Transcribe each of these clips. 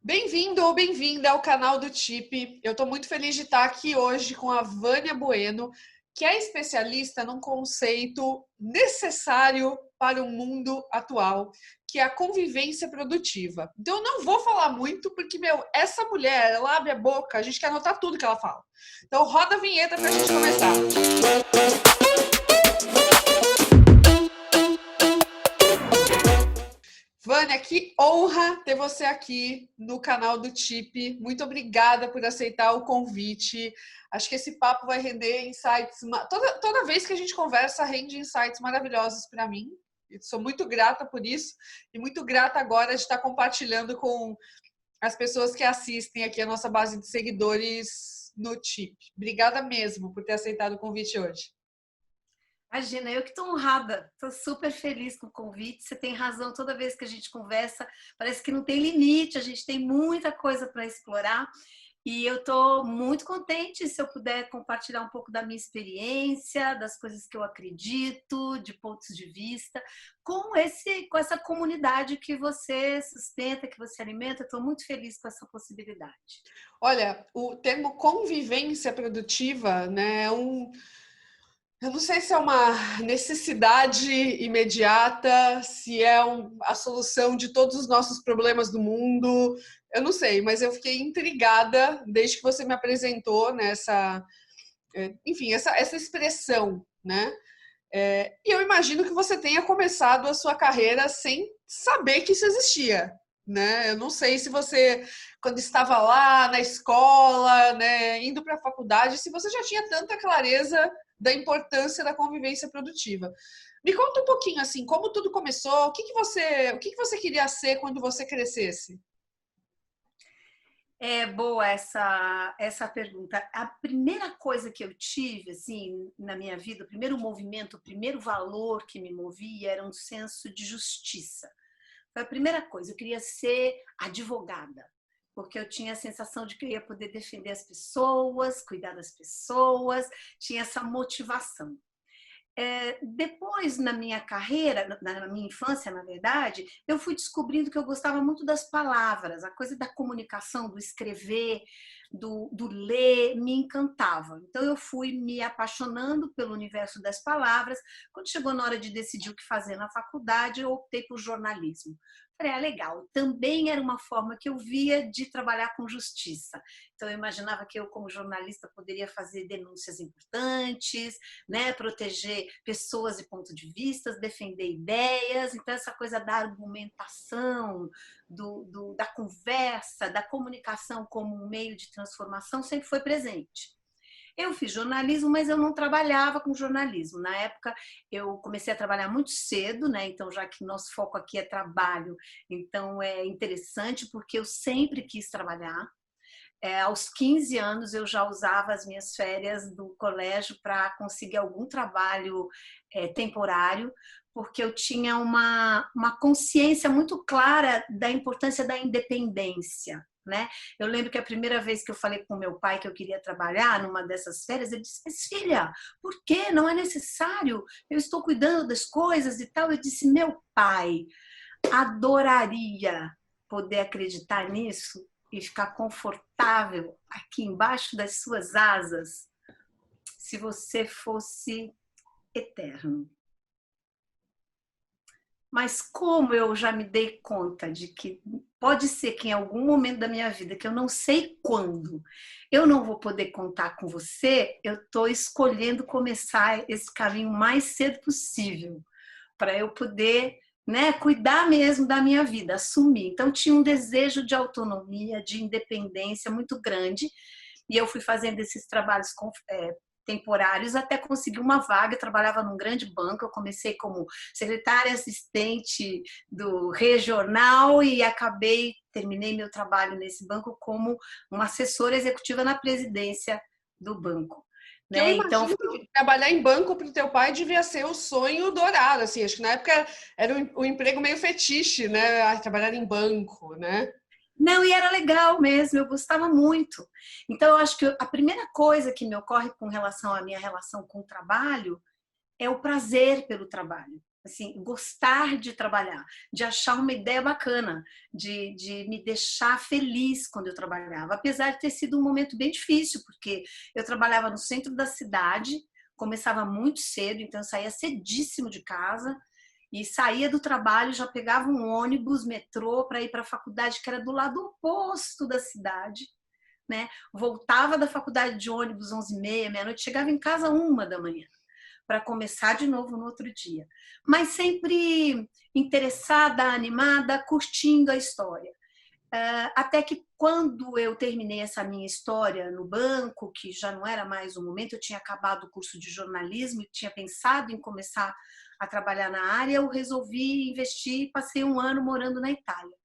Bem-vindo ou bem-vinda ao canal do TIP. Eu estou muito feliz de estar aqui hoje com a Vânia Bueno, que é especialista num conceito necessário para o mundo atual, que é a convivência produtiva. Então eu não vou falar muito, porque, essa mulher, ela abre a boca, a gente quer anotar tudo que ela fala. Então roda a vinheta para a gente começar. Vânia, que honra ter você aqui no canal do TIP. Muito obrigada por aceitar o convite. Acho que esse papo vai render insights. Toda vez que a gente conversa, rende insights maravilhosos para mim. Eu sou muito grata por isso e muito grata agora de estar compartilhando com as pessoas que assistem aqui a nossa base de seguidores no TIP. Obrigada mesmo por ter aceitado o convite hoje. Imagina, eu que estou honrada, estou super feliz com o convite. Você tem razão, toda vez que a gente conversa, parece que não tem limite, a gente tem muita coisa para explorar. E eu estou muito contente se eu puder compartilhar um pouco da minha experiência, das coisas que eu acredito, de pontos de vista, com essa comunidade que você sustenta, que você alimenta. Estou muito feliz com essa possibilidade. Olha, o termo convivência produtiva, né, eu não sei se é uma necessidade imediata, se é a solução de todos os nossos problemas do mundo. Eu não sei, mas eu fiquei intrigada desde que você me apresentou nessa, enfim, essa expressão, né? E eu imagino que você tenha começado a sua carreira sem saber que isso existia, né? Eu não sei se você, quando estava lá na escola, né, indo para a faculdade, se você já tinha tanta clareza da importância da convivência produtiva. Me conta um pouquinho assim, como tudo começou, o que você queria ser quando você crescesse? É boa essa pergunta. A primeira coisa que eu tive assim na minha vida, o primeiro movimento, o primeiro valor que me movia era um senso de justiça. Foi a primeira coisa. Eu queria ser advogada, porque eu tinha a sensação de que eu ia poder defender as pessoas, cuidar das pessoas, tinha essa motivação. Depois, na minha carreira, na minha infância, na verdade, eu fui descobrindo que eu gostava muito das palavras, a coisa da comunicação, do escrever, do ler, me encantava. Então, eu fui me apaixonando pelo universo das palavras. Quando chegou na hora de decidir o que fazer na faculdade, eu optei por jornalismo. Falei, legal. Também era uma forma que eu via de trabalhar com justiça. Então, eu imaginava que eu, como jornalista, poderia fazer denúncias importantes, né, proteger pessoas de ponto de vista, defender ideias. Então, essa coisa da argumentação, da conversa, da comunicação como um meio de transformação sempre foi presente. Eu fiz jornalismo, mas eu não trabalhava com jornalismo. Na época, eu comecei a trabalhar muito cedo, né? Então, já que nosso foco aqui é trabalho, então é interessante porque eu sempre quis trabalhar. Aos 15 anos eu já usava as minhas férias do colégio para conseguir algum trabalho temporário, porque eu tinha uma consciência muito clara da importância da independência. Né? Eu lembro que a primeira vez que eu falei com meu pai que eu queria trabalhar numa dessas férias, ele disse, mas filha, por quê? Não é necessário, eu estou cuidando das coisas e tal. Eu disse, meu pai, adoraria poder acreditar nisso e ficar confortável aqui embaixo das suas asas se você fosse eterno. Mas como eu já me dei conta de que pode ser que em algum momento da minha vida, que eu não sei quando, eu não vou poder contar com você, eu estou escolhendo começar esse caminho o mais cedo possível, para eu poder, né, cuidar mesmo da minha vida, assumir. Então, tinha um desejo de autonomia, de independência muito grande, e eu fui fazendo esses trabalhos temporários até conseguir uma vaga. Eu trabalhava num grande banco, eu comecei como secretária assistente do regional e terminei meu trabalho nesse banco como uma assessora executiva na presidência do banco. Que eu Né? Então, imagino que trabalhar em banco para o teu pai devia ser o sonho dourado, assim, acho que na época era um emprego meio fetiche, né? Trabalhar em banco, né? não, e era legal mesmo, eu gostava muito. Então, eu acho que a primeira coisa que me ocorre com relação à minha relação com o trabalho é o prazer pelo trabalho. assim, gostar de trabalhar, de achar uma ideia bacana, de me deixar feliz quando eu trabalhava. Apesar de ter sido um momento bem difícil, porque eu trabalhava no centro da cidade, começava muito cedo, então eu saía cedíssimo de casa e saía do trabalho, já pegava um ônibus, metrô para ir para a faculdade, que era do lado oposto da cidade, né? Voltava da faculdade de ônibus 11h30, meia-noite, chegava em casa 1h da manhã para começar de novo no outro dia. Mas sempre interessada, animada, curtindo a história. Até que quando eu terminei essa minha história no banco, que já não era mais o momento, eu tinha acabado o curso de jornalismo e tinha pensado em começar a trabalhar na área, eu resolvi investir e passei um ano morando na Itália.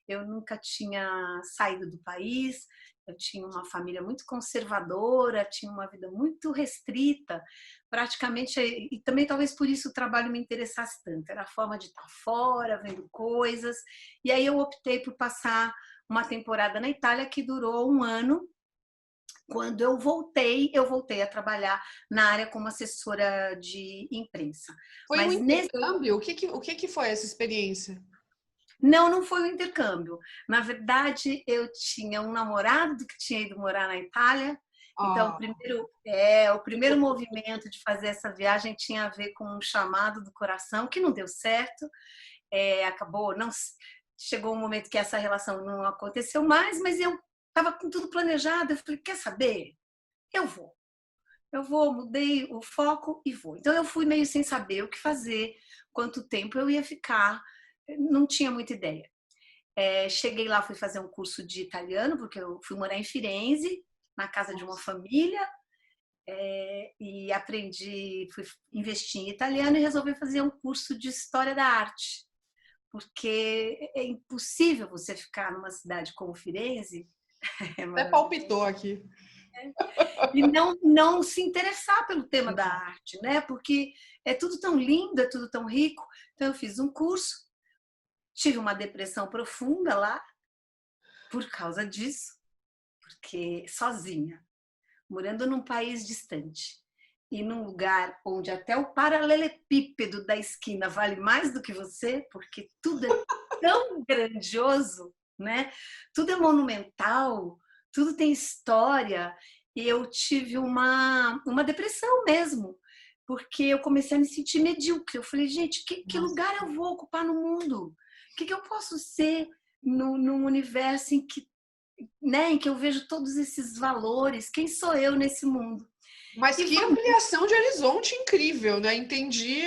Eu nunca tinha saído do país, eu tinha uma família muito conservadora, tinha uma vida muito restrita, praticamente, e também talvez por isso o trabalho me interessasse tanto, era a forma de estar fora, vendo coisas, e aí eu optei por passar uma temporada na Itália que durou um ano. Quando eu voltei a trabalhar na área como assessora de imprensa. Foi um Mas nesse intercâmbio? O que foi essa experiência? Não foi um intercâmbio. Na verdade, eu tinha um namorado que tinha ido morar na Itália. Então, Ah, o primeiro movimento de fazer essa viagem tinha a ver com um chamado do coração que não deu certo. Acabou, não chegou um momento que essa relação não aconteceu mais, mas eu estava com tudo planejado. Eu falei, quer saber? Eu vou. Mudei o foco e vou. Então, eu fui meio sem saber o que fazer, quanto tempo eu ia ficar, não tinha muita ideia. Cheguei lá, fui fazer um curso de italiano, porque eu fui morar em Firenze, na casa de uma família, e aprendi, fui investir em italiano e resolvi fazer um curso de história da arte, porque é impossível você ficar numa cidade como Firenze, é até maravilhoso, palpitou aqui. e não se interessar pelo tema da arte, né? Porque é tudo tão lindo, é tudo tão rico. Então eu fiz um curso, tive uma depressão profunda lá por causa disso, porque sozinha, morando num país distante e num lugar onde até o paralelepípedo da esquina vale mais do que você, porque tudo é tão grandioso, né? Tudo é monumental, tudo tem história. E eu tive uma depressão mesmo, porque eu comecei a me sentir medíocre. Eu falei, gente, que lugar eu vou ocupar no mundo? O que eu posso ser num universo em que, né, em que eu vejo todos esses valores? Quem sou eu nesse mundo? Mas E que foi ampliação de horizonte incrível, né? Entendi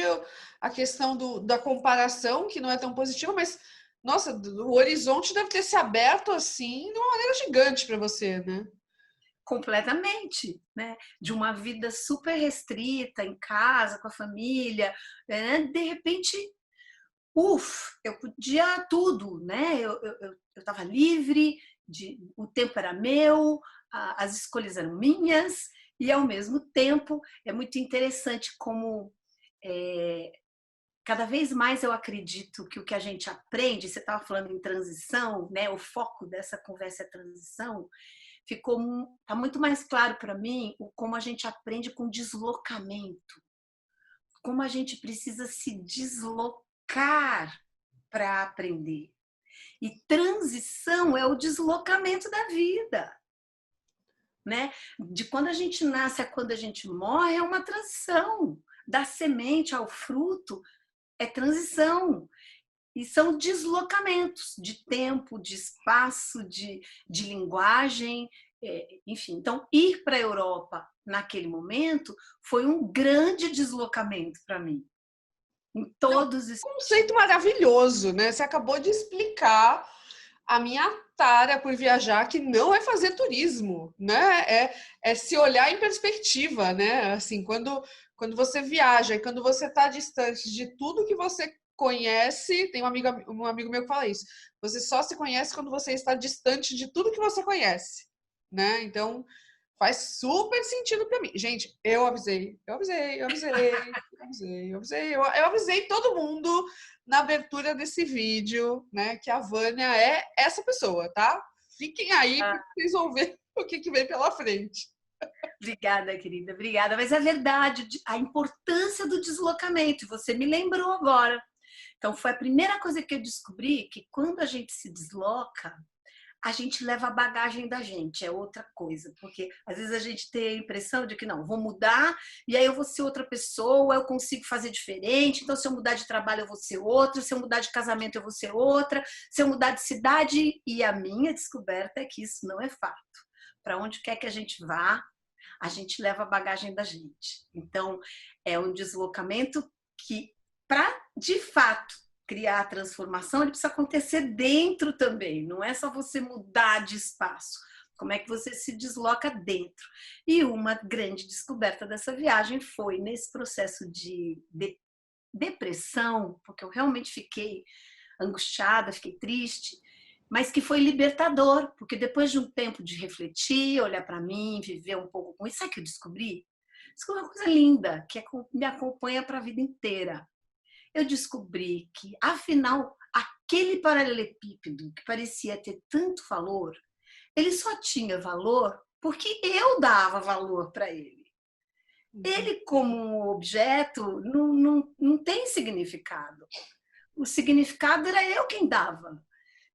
a questão da comparação, que não é tão positiva, mas, nossa, o horizonte deve ter se aberto assim de uma maneira gigante para você, né? completamente, né? De uma vida super restrita em casa, com a família, né? De repente, eu podia tudo, né? Eu estava livre, o tempo era meu, as escolhas eram minhas, e ao mesmo tempo é muito interessante como cada vez mais eu acredito que o que a gente aprende, você estava falando em transição, né? O foco dessa conversa é transição. Tá muito mais claro para mim como a gente aprende com deslocamento, como a gente precisa se deslocar para aprender. E transição é o deslocamento da vida, né? De quando a gente nasce a quando a gente morre é uma transição. Da semente ao fruto é transição. E são deslocamentos de tempo, de espaço, de linguagem, enfim. Então, ir para a Europa naquele momento foi um grande deslocamento para mim, em Não, todos os conceito sentidos. maravilhoso, né? Você acabou de explicar a minha tara por viajar, que não é fazer turismo, né? É se olhar em perspectiva, né? Assim, quando você viaja e quando você está distante de tudo que você conhece, tem um amigo meu que fala isso. Você só se conhece quando você está distante de tudo que você conhece, né? Então, faz super sentido para mim. Gente, eu avisei todo mundo na abertura desse vídeo, né, que a Vânia é essa pessoa, tá? Fiquem aí para vocês vão ver o que vem pela frente. Obrigada, querida, obrigada. Mas é verdade, a importância do deslocamento, você me lembrou agora. Então, foi a primeira coisa que eu descobri, que quando a gente se desloca, a gente leva a bagagem da gente, é outra coisa, porque às vezes a gente tem a impressão de que não, vou mudar e aí eu vou ser outra pessoa, eu consigo fazer diferente, então se eu mudar de trabalho eu vou ser outra, se eu mudar de casamento eu vou ser outra, se eu mudar de cidade, e a minha descoberta é que isso não é fato. Para onde quer que a gente vá, a gente leva a bagagem da gente. Então, é um deslocamento que, para de fato criar a transformação, ele precisa acontecer dentro também, não é só você mudar de espaço. Como é que você se desloca dentro? E uma grande descoberta dessa viagem foi nesse processo de depressão, porque eu realmente fiquei angustiada, fiquei triste, mas que foi libertador, porque depois de um tempo de refletir, olhar para mim, viver um pouco com isso, sabe o que eu descobri? Descobri uma coisa linda, que me acompanha para a vida inteira. Eu descobri que, afinal, aquele paralelepípedo que parecia ter tanto valor, ele só tinha valor porque eu dava valor para ele. Ele, como um objeto, não tem significado. O significado era eu quem dava.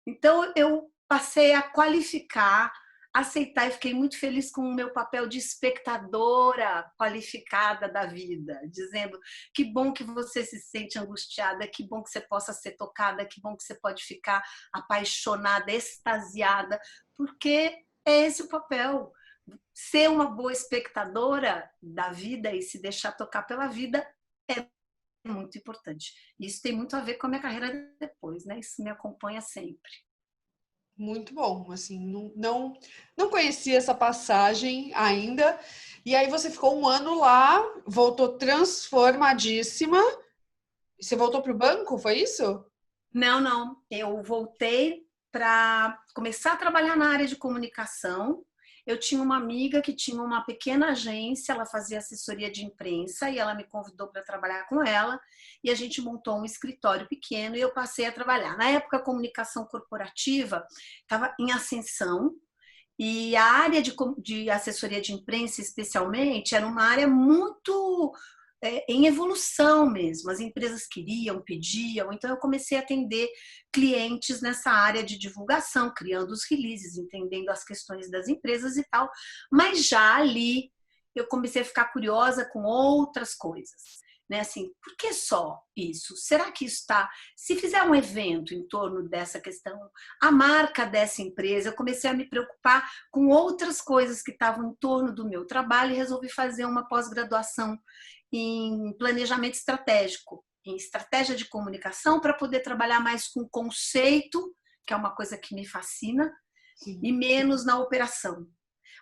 Então, eu passei a qualificar, aceitar e fiquei muito feliz com o meu papel de espectadora qualificada da vida, dizendo que bom que você se sente angustiada, que bom que você possa ser tocada, que bom que você pode ficar apaixonada, extasiada, porque é esse o papel. Ser uma boa espectadora da vida e se deixar tocar pela vida é muito importante. Isso tem muito a ver com a minha carreira depois, né? Isso me acompanha sempre. Muito bom, assim, não conhecia essa passagem ainda. E aí você ficou um ano lá, voltou transformadíssima. E você voltou para o banco, foi isso? Não, não. Eu voltei para começar a trabalhar na área de comunicação. Eu tinha uma amiga que tinha uma pequena agência, ela fazia assessoria de imprensa e ela me convidou para trabalhar com ela e a gente montou um escritório pequeno e eu passei a trabalhar. Na época, a comunicação corporativa estava em ascensão e a área de assessoria de imprensa, especialmente, era uma área muito em evolução mesmo. As empresas queriam, pediam, então eu comecei a atender clientes nessa área de divulgação, criando os releases, entendendo as questões das empresas e tal. Mas já ali eu comecei a ficar curiosa com outras coisas. Né? Assim, por que só isso? Será que isso está... Se fizer um evento em torno dessa questão, a marca dessa empresa, eu comecei a me preocupar com outras coisas que estavam em torno do meu trabalho e resolvi fazer uma pós-graduação em planejamento estratégico, em estratégia de comunicação, para poder trabalhar mais com conceito, que é uma coisa que me fascina, sim, e menos na operação.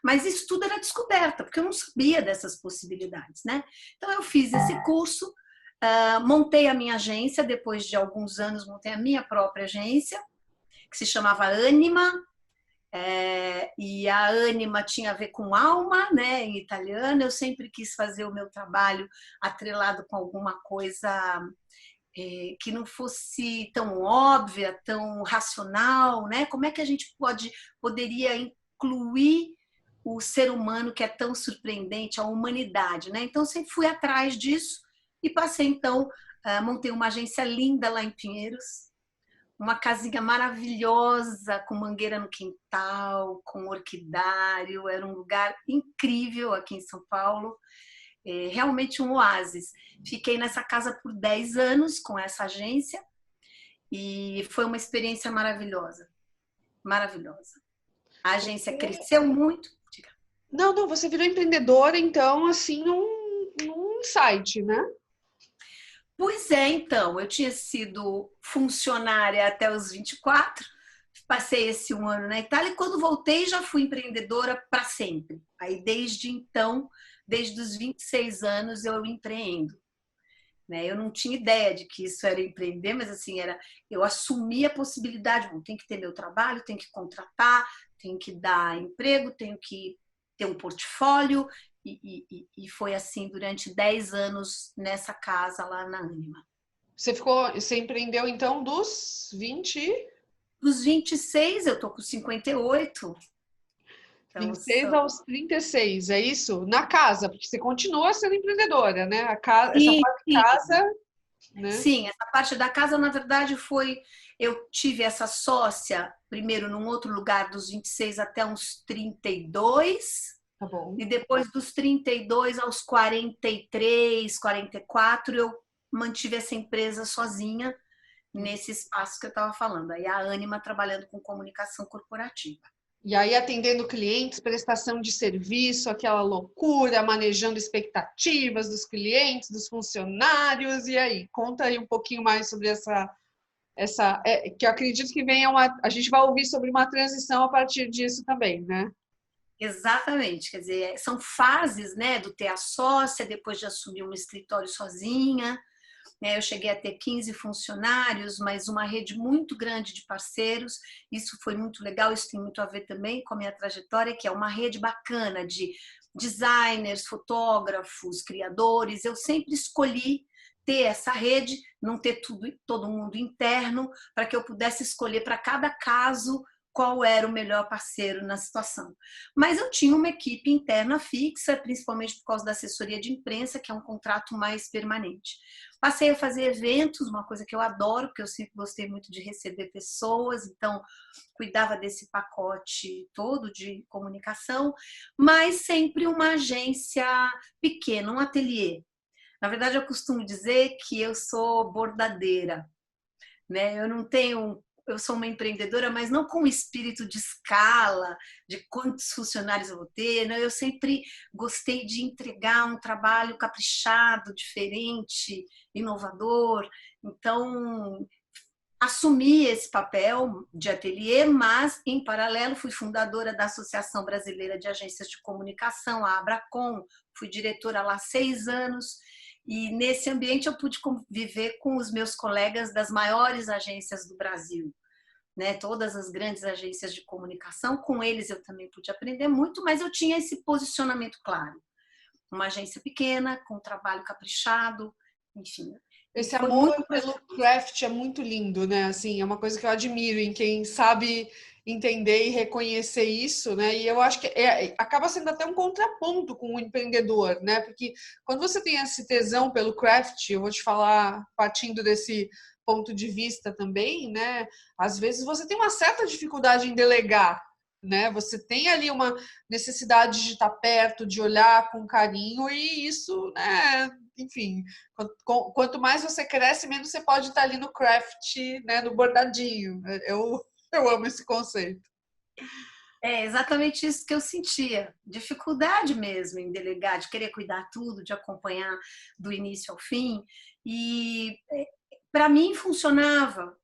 Mas isso tudo era descoberta, porque eu não sabia dessas possibilidades, né? Então eu fiz esse curso, montei a minha agência, depois de alguns anos montei a minha própria agência, que se chamava Anima, e a Anima tinha a ver com alma, né, em italiano. Eu sempre quis fazer o meu trabalho atrelado com alguma coisa que não fosse tão óbvia, tão racional, né? Como é que a gente poderia incluir o ser humano que é tão surpreendente, a humanidade, né? Então, sempre fui atrás disso e passei, então, montei uma agência linda lá em Pinheiros, uma casinha maravilhosa, com mangueira no quintal, com orquidário, era um lugar incrível aqui em São Paulo, realmente um oásis. Fiquei nessa casa por 10 anos com essa agência e foi uma experiência maravilhosa, maravilhosa. A agência cresceu muito. Não, você virou empreendedora, então, assim, num insight, né? Pois é, então, eu tinha sido funcionária até os 24, passei esse um ano na Itália e quando voltei já fui empreendedora para sempre. Aí desde então, desde os 26 anos eu empreendo. Né? Eu não tinha ideia de que isso era empreender, mas assim, eu assumi a possibilidade, bom, tem que ter meu trabalho, tem que contratar, tem que dar emprego, tenho que ter um portfólio, e foi assim durante 10 anos nessa casa lá na Anima. Você empreendeu então dos 20? Dos 26, eu tô com 58. Então, 26 aos 36, é isso? Na casa, porque você continua sendo empreendedora, né? Essa sim, parte de sim. casa, né? Sim, essa parte da casa, na verdade, foi. Eu tive essa sócia, primeiro num outro lugar, dos 26 até uns 32, Tá bom. e depois dos 32 aos 43, 44, eu mantive essa empresa sozinha nesse espaço que eu estava falando. Aí a Ânima trabalhando com comunicação corporativa. E aí, atendendo clientes, prestação de serviço, aquela loucura, manejando expectativas dos clientes, dos funcionários. E aí, conta aí um pouquinho mais sobre que eu acredito que venha a gente vai ouvir sobre uma transição a partir disso também, né? Exatamente, quer dizer, são fases, né, do ter a sócia, depois de assumir um escritório sozinha, né, eu cheguei a ter 15 funcionários, mas uma rede muito grande de parceiros, isso foi muito legal, isso tem muito a ver também com a minha trajetória, que é uma rede bacana de designers, fotógrafos, criadores, eu sempre escolhi ter essa rede, não ter todo mundo interno, para que eu pudesse escolher para cada caso qual era o melhor parceiro na situação. Mas eu tinha uma equipe interna fixa, principalmente por causa da assessoria de imprensa, que é um contrato mais permanente. Passei a fazer eventos, uma coisa que eu adoro, porque eu sempre gostei muito de receber pessoas, então cuidava desse pacote todo de comunicação, mas sempre uma agência pequena, um ateliê. Na verdade, eu costumo dizer que eu sou bordadeira, né? Eu sou uma empreendedora, mas não com o espírito de escala, de quantos funcionários eu vou ter. Não, eu sempre gostei de entregar um trabalho caprichado, diferente, inovador. Então, assumi esse papel de ateliê, mas, em paralelo, fui fundadora da Associação Brasileira de Agências de Comunicação, a Abracom, fui diretora lá há 6 anos, e nesse ambiente eu pude conviver com os meus colegas das maiores agências do Brasil, né? Todas as grandes agências de comunicação, com eles eu também pude aprender muito, mas eu tinha esse posicionamento claro. Uma agência pequena, com um trabalho caprichado, enfim. E Esse foi amor muito pelo craft é muito lindo, né? Assim, é uma coisa que eu admiro em quem sabe entender e reconhecer isso, né? E eu acho que acaba sendo até um contraponto com o empreendedor, né? Porque quando você tem esse tesão pelo craft, eu vou te falar partindo desse ponto de vista também, né? Às vezes você tem uma certa dificuldade em delegar, né? Você tem ali uma necessidade de estar perto, de olhar com carinho e isso, né? Enfim, quanto mais você cresce, menos você pode estar ali no craft, né, no bordadinho. Eu amo esse conceito. É exatamente isso que eu sentia. Dificuldade mesmo em delegar, de querer cuidar tudo, de acompanhar do início ao fim. E para mim funcionava.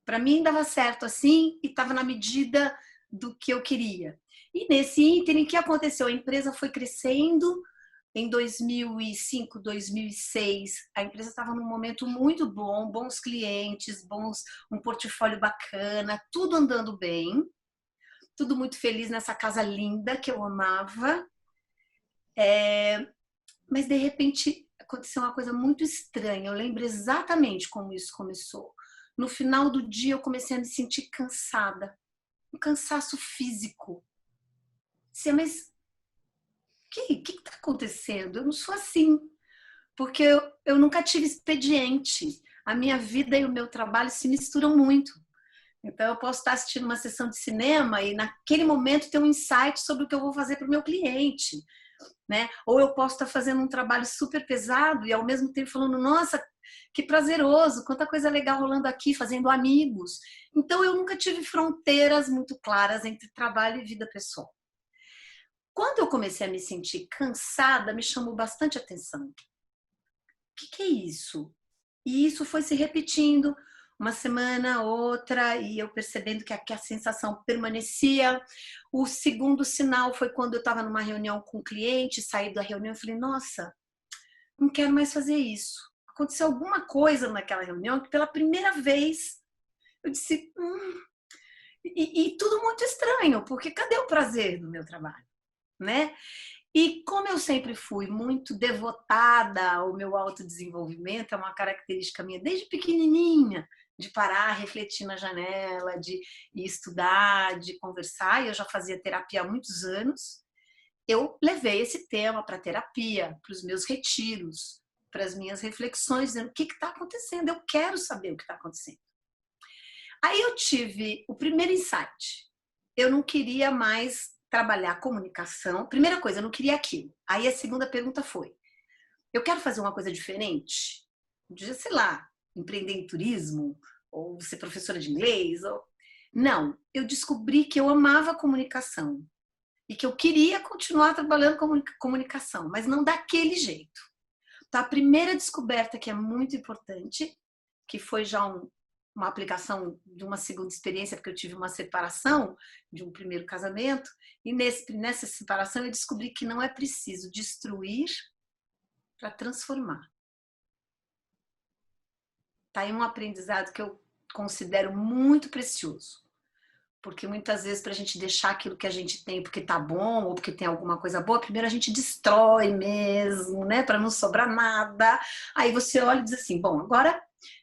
Para mim dava certo assim e estava na medida do que eu queria. E nesse ínterim, o que aconteceu? A empresa foi crescendo. Em 2005, 2006, a empresa estava num momento muito bom, bons clientes, um portfólio bacana, tudo andando bem, tudo muito feliz nessa casa linda que eu amava. Mas de repente aconteceu uma coisa muito estranha. Eu lembro exatamente como isso começou. No final do dia eu comecei a me sentir cansada, um cansaço físico. Dizia, mas o que está acontecendo? Eu não sou assim, porque eu nunca tive expediente. A minha vida e o meu trabalho se misturam muito. Então, eu posso estar assistindo uma sessão de cinema e, naquele momento, ter um insight sobre o que eu vou fazer para o meu cliente, né? Ou eu posso estar fazendo um trabalho super pesado e, ao mesmo tempo, falando: nossa, que prazeroso, quanta coisa legal rolando aqui, fazendo amigos. Então, eu nunca tive fronteiras muito claras entre trabalho e vida pessoal. Quando eu comecei a me sentir cansada, me chamou bastante atenção. O que é isso? E isso foi se repetindo uma semana, outra, e eu percebendo que a sensação permanecia. O segundo sinal foi quando eu estava numa reunião com o cliente, saí da reunião e falei: nossa, não quero mais fazer isso. Aconteceu alguma coisa naquela reunião que pela primeira vez eu disse: e tudo muito estranho, porque cadê o prazer do meu trabalho, né? E como eu sempre fui muito devotada ao meu autodesenvolvimento, é uma característica minha desde pequenininha, de parar, refletir na janela, de ir estudar, de conversar, e eu já fazia terapia há muitos anos, eu levei esse tema para a terapia, para os meus retiros, para as minhas reflexões, dizendo o que está acontecendo, eu quero saber o que está acontecendo. Aí eu tive o primeiro insight, eu não queria mais trabalhar comunicação, primeira coisa, eu não queria aquilo. Aí a segunda pergunta foi, eu quero fazer uma coisa diferente, de, sei lá, empreender em turismo, ou ser professora de inglês, ou... Não, eu descobri que eu amava comunicação e que eu queria continuar trabalhando com comunicação, mas não daquele jeito. Então, a primeira descoberta que é muito importante, que foi já uma aplicação de uma segunda experiência, porque eu tive uma separação de um primeiro casamento, e nessa separação eu descobri que não é preciso destruir para transformar. Tá aí um aprendizado que eu considero muito precioso. Porque muitas vezes, para a gente deixar aquilo que a gente tem porque tá bom ou porque tem alguma coisa boa, primeiro a gente destrói mesmo, né? Para não sobrar nada. Aí você olha e diz assim: bom, agora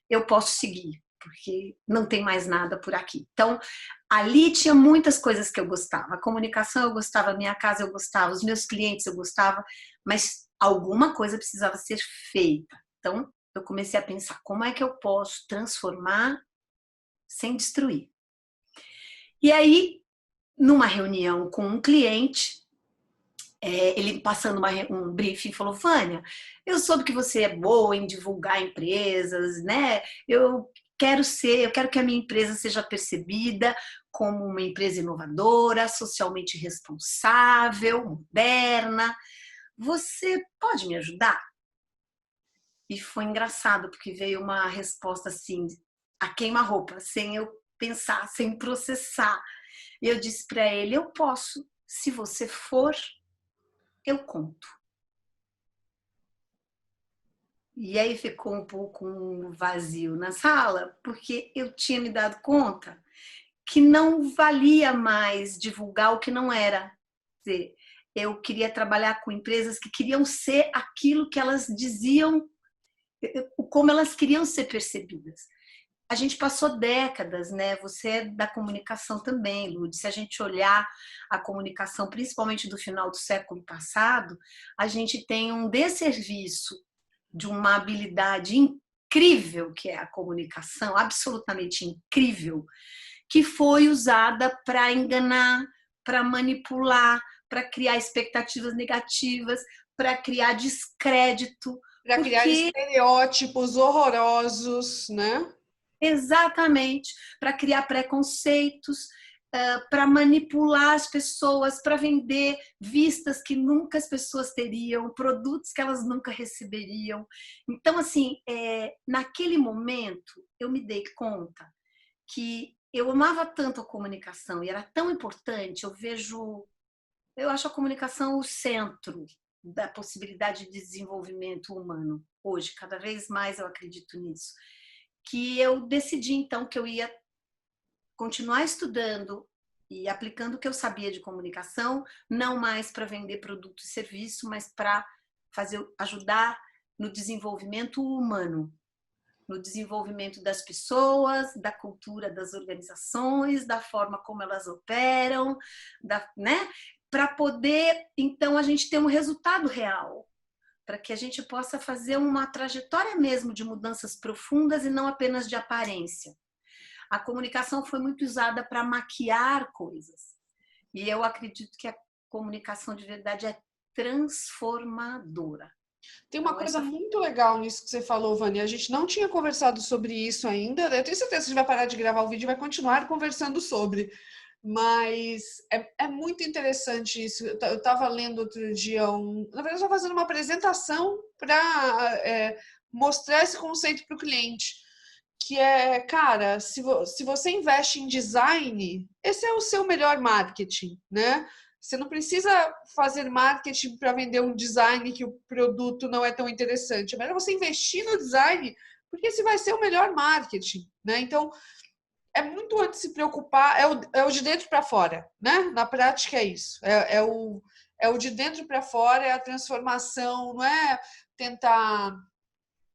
eu posso seguir, porque não tem mais nada por aqui. Então, ali tinha muitas coisas que eu gostava. A comunicação eu gostava, a minha casa eu gostava, os meus clientes eu gostava, mas alguma coisa precisava ser feita. Então, eu comecei a pensar: como é que eu posso transformar sem destruir? E aí, numa reunião com um cliente, ele passando um briefing, falou: Vânia, eu soube que você é boa em divulgar empresas, né? Eu quero que a minha empresa seja percebida como uma empresa inovadora, socialmente responsável, moderna. Você pode me ajudar? E foi engraçado, porque veio uma resposta assim, a queima-roupa, sem eu pensar, sem processar. E eu disse para ele: eu posso, se você for, eu conto. E aí ficou um pouco um vazio na sala, porque eu tinha me dado conta que não valia mais divulgar o que não era. Quer dizer, eu queria trabalhar com empresas que queriam ser aquilo que elas diziam, como elas queriam ser percebidas. A gente passou décadas, né? Você é da comunicação também, Lud. Se a gente olhar a comunicação, principalmente do final do século passado, a gente tem um desserviço de uma habilidade incrível que é a comunicação, absolutamente incrível, que foi usada para enganar, para manipular, para criar expectativas negativas, para criar descrédito. Para criar estereótipos horrorosos, né? Exatamente, para criar preconceitos, para manipular as pessoas, para vender vistas que nunca as pessoas teriam, produtos que elas nunca receberiam. Então, assim, naquele momento, eu me dei conta que eu amava tanto a comunicação e era tão importante. Eu acho a comunicação o centro da possibilidade de desenvolvimento humano hoje. Cada vez mais eu acredito nisso. Que eu decidi, então, que eu ia continuar estudando e aplicando o que eu sabia de comunicação, não mais para vender produto e serviço, mas para ajudar no desenvolvimento humano, no desenvolvimento das pessoas, da cultura das organizações, da forma como elas operam, né? Para poder, então, a gente ter um resultado real, para que a gente possa fazer uma trajetória mesmo de mudanças profundas e não apenas de aparência. A comunicação foi muito usada para maquiar coisas. E eu acredito que a comunicação de verdade é transformadora. Tem uma coisa muito legal nisso que você falou, Vânia. A gente não tinha conversado sobre isso ainda. Eu tenho certeza que a gente vai parar de gravar o vídeo e vai continuar conversando sobre. Mas é muito interessante isso. Eu estava lendo outro dia na verdade, eu estava fazendo uma apresentação para mostrar esse conceito para o cliente. Que é, cara, se você investe em design, esse é o seu melhor marketing, né? Você não precisa fazer marketing para vender um design que o produto não é tão interessante. É melhor você investir no design, porque esse vai ser o melhor marketing, né? Então, é muito antes de se preocupar, é o de dentro para fora, né? Na prática é isso. É o de dentro para fora, é a transformação, não é tentar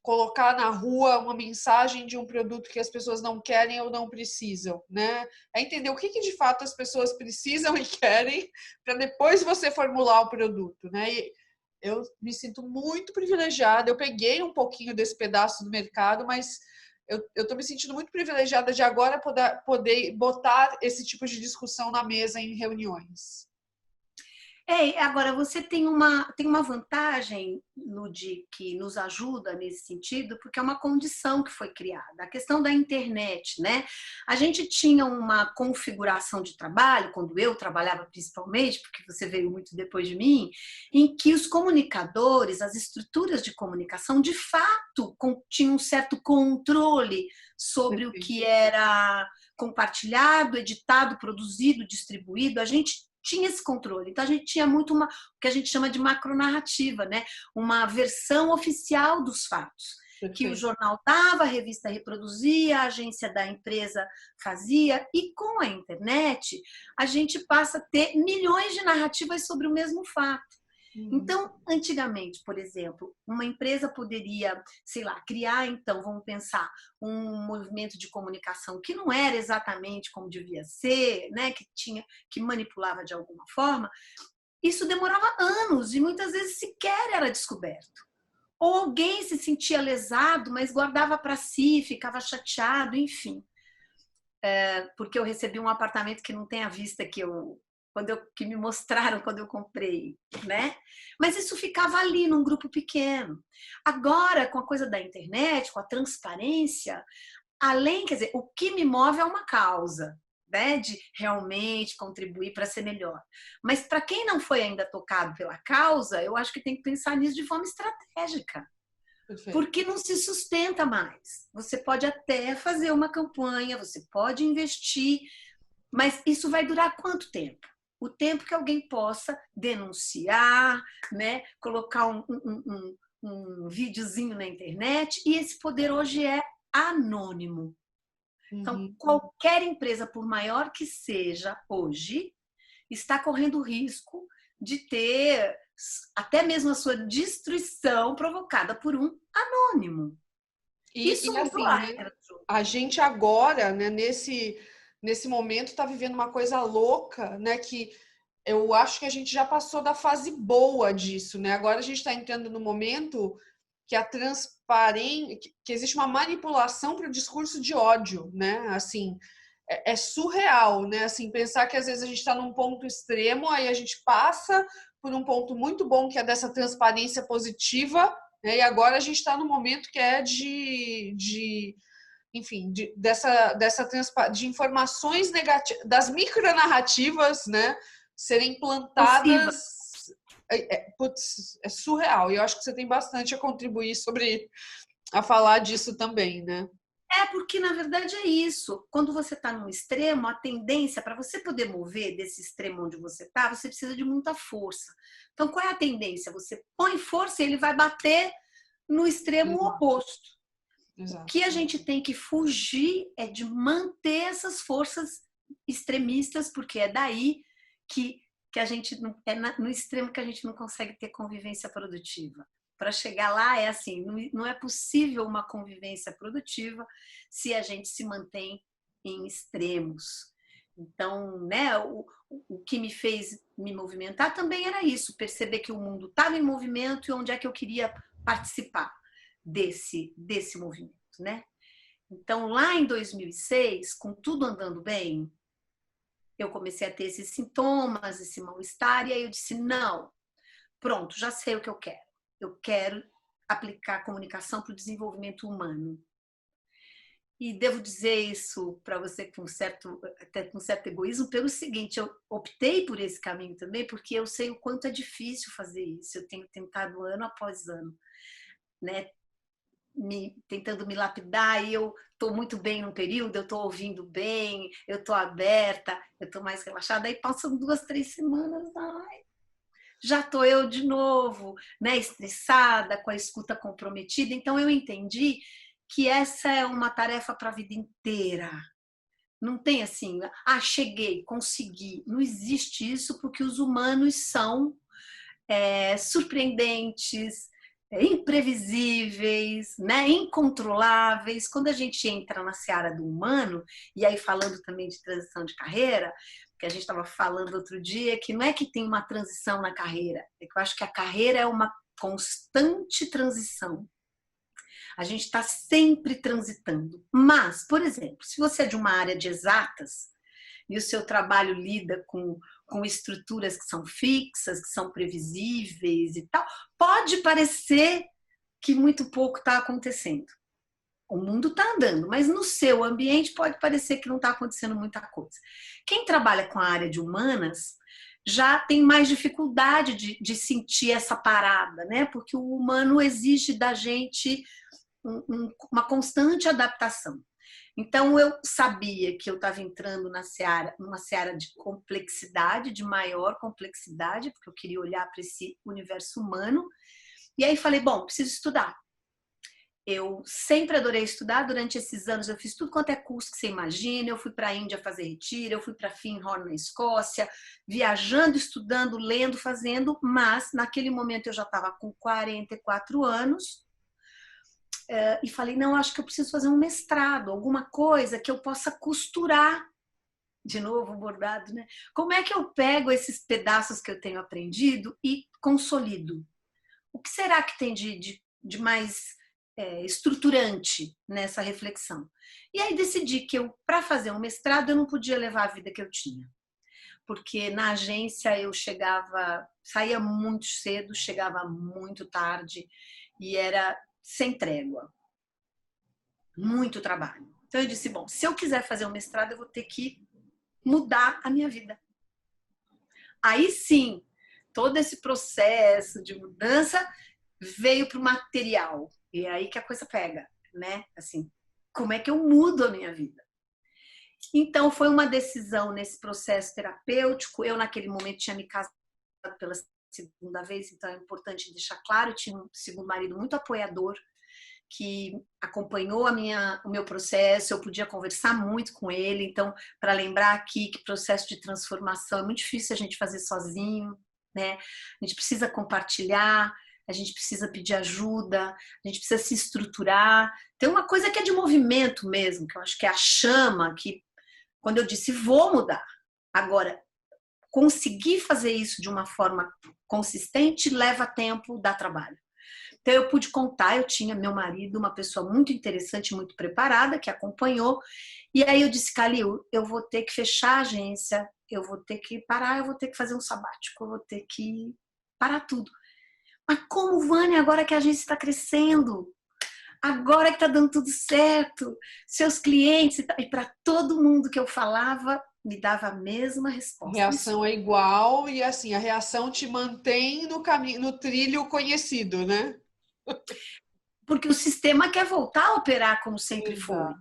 colocar na rua uma mensagem de um produto que as pessoas não querem ou não precisam, né? É entender o que de fato as pessoas precisam e querem para depois você formular o produto, né? E eu me sinto muito privilegiada. Eu peguei um pouquinho desse pedaço do mercado, mas eu estou me sentindo muito privilegiada de agora poder botar esse tipo de discussão na mesa em reuniões. Agora você tem uma vantagem no de que nos ajuda nesse sentido, porque é uma condição que foi criada. A questão da internet, né? A gente tinha uma configuração de trabalho, quando eu trabalhava principalmente, porque você veio muito depois de mim, em que os comunicadores, as estruturas de comunicação, de fato, tinham um certo controle sobre o que era compartilhado, editado, produzido, distribuído. A gente tinha esse controle. Então, a gente tinha muito o que a gente chama de macronarrativa, né? Uma versão oficial dos fatos, que o jornal dava, a revista reproduzia, a agência da empresa fazia, e com a internet, a gente passa a ter milhões de narrativas sobre o mesmo fato. Então, antigamente, por exemplo, uma empresa poderia, sei lá, criar, então, vamos pensar, um movimento de comunicação que não era exatamente como devia ser, né, que manipulava de alguma forma. Isso demorava anos e muitas vezes sequer era descoberto. Ou alguém se sentia lesado, mas guardava para si, ficava chateado, enfim. Porque eu recebi um apartamento que não tem a vista que me mostraram quando eu comprei, né? Mas isso ficava ali num grupo pequeno. Agora, com a coisa da internet, com a transparência, quer dizer, o que me move é uma causa, né? De realmente contribuir para ser melhor. Mas para quem não foi ainda tocado pela causa, eu acho que tem que pensar nisso de forma estratégica. Porque não se sustenta mais. Você pode até fazer uma campanha, você pode investir, mas isso vai durar quanto tempo? O tempo que alguém possa denunciar, né? Colocar um videozinho na internet, e esse poder hoje é anônimo. Então, qualquer empresa, por maior que seja hoje, está correndo o risco de ter até mesmo a sua destruição provocada por um anônimo. Isso mudou assim, né? A gente agora, né, nesse momento, está vivendo uma coisa louca, né? Que eu acho que a gente já passou da fase boa disso, né? Agora a gente está entrando no momento que a transparência, que existe uma manipulação para o discurso de ódio, né? Assim, é surreal, né? Assim, pensar que às vezes a gente está num ponto extremo, aí a gente passa por um ponto muito bom, que é dessa transparência positiva, né? E agora a gente está no momento que é enfim, de informações negativas, das micronarrativas, né? Serem plantadas. Putz, é surreal. E eu acho que você tem bastante a contribuir a falar disso também, né? Porque, na verdade, é isso. Quando você está num extremo, a tendência, para você poder mover desse extremo onde você está, você precisa de muita força. Então, qual é a tendência? Você põe força e ele vai bater no extremo oposto. Exato. O que a gente tem que fugir é de manter essas forças extremistas, porque é daí que a gente é no extremo que a gente não consegue ter convivência produtiva. Para chegar lá é assim, não é possível uma convivência produtiva se a gente se mantém em extremos. Então, né, o que me fez me movimentar também era isso, perceber que o mundo estava em movimento e onde é que eu queria participar desse movimento, né? Então, lá em 2006, com tudo andando bem, eu comecei a ter esses sintomas, esse mal-estar, e aí eu disse, não, pronto, já sei o que eu quero. Eu quero aplicar a comunicação para o desenvolvimento humano. E devo dizer isso para você até com certo egoísmo, pelo seguinte, eu optei por esse caminho também, porque eu sei o quanto é difícil fazer isso. Eu tenho tentado ano após ano, né? Tentando me lapidar, e eu estou muito bem num período, eu estou ouvindo bem, eu estou aberta, eu estou mais relaxada, aí passam 2, 3 semanas, já estou eu de novo, né, estressada, com a escuta comprometida. Então eu entendi que essa é uma tarefa para a vida inteira. Não tem assim, cheguei, consegui. Não existe isso, porque os humanos são surpreendentes, imprevisíveis, né, incontroláveis. Quando a gente entra na seara do humano, e aí falando também de transição de carreira, que a gente estava falando outro dia, que não é que tem uma transição na carreira, é que eu acho que a carreira é uma constante transição. A gente está sempre transitando. Mas, por exemplo, se você é de uma área de exatas e o seu trabalho lida com estruturas que são fixas, que são previsíveis e tal, pode parecer que muito pouco está acontecendo. O mundo está andando, mas no seu ambiente pode parecer que não está acontecendo muita coisa. Quem trabalha com a área de humanas já tem mais dificuldade de sentir essa parada, né? Porque o humano exige da gente uma constante adaptação. Então, eu sabia que eu estava entrando numa seara de complexidade, de maior complexidade, porque eu queria olhar para esse universo humano. E aí falei, bom, preciso estudar. Eu sempre adorei estudar. Durante esses anos, eu fiz tudo quanto é curso que você imagina. Eu fui para a Índia fazer retiro, eu fui para Findhorn, na Escócia, viajando, estudando, lendo, fazendo. Mas, naquele momento, eu já estava com 44 anos. E falei, não, acho que eu preciso fazer um mestrado, alguma coisa que eu possa costurar. De novo, bordado, né? Como é que eu pego esses pedaços que eu tenho aprendido e consolido? O que será que tem de mais estruturante nessa reflexão? E aí decidi que eu, para fazer um mestrado, eu não podia levar a vida que eu tinha. Porque na agência eu saía muito cedo, chegava muito tarde e era sem trégua. Muito trabalho. Então eu disse, bom, se eu quiser fazer um mestrado, eu vou ter que mudar a minha vida. Aí sim, todo esse processo de mudança veio para o material. E é aí que a coisa pega, né? Assim, como é que eu mudo a minha vida? Então foi uma decisão nesse processo terapêutico. Eu naquele momento tinha me casado pela segunda vez, então é importante deixar claro, eu tinha um segundo marido muito apoiador, que acompanhou o meu processo, eu podia conversar muito com ele. Então, para lembrar aqui que processo de transformação é muito difícil a gente fazer sozinho, né? A gente precisa compartilhar, a gente precisa pedir ajuda, a gente precisa se estruturar. Tem uma coisa que é de movimento mesmo, que eu acho que é a chama, que quando eu disse vou mudar, agora conseguir fazer isso de uma forma consistente leva tempo, dá trabalho. Então eu pude contar, eu tinha meu marido, uma pessoa muito interessante, muito preparada, que acompanhou. E aí eu disse, Calil, eu vou ter que fechar a agência, eu vou ter que parar, eu vou ter que fazer um sabático, eu vou ter que parar tudo. Mas como, Vânia, agora que a agência está crescendo? Agora que está dando tudo certo? Seus clientes, e para todo mundo que eu falava, me dava a mesma A resposta. reação é igual e assim, a reação te mantém no caminho, no trilho conhecido, né? Porque o sistema quer voltar a operar como sempre foi. Exato.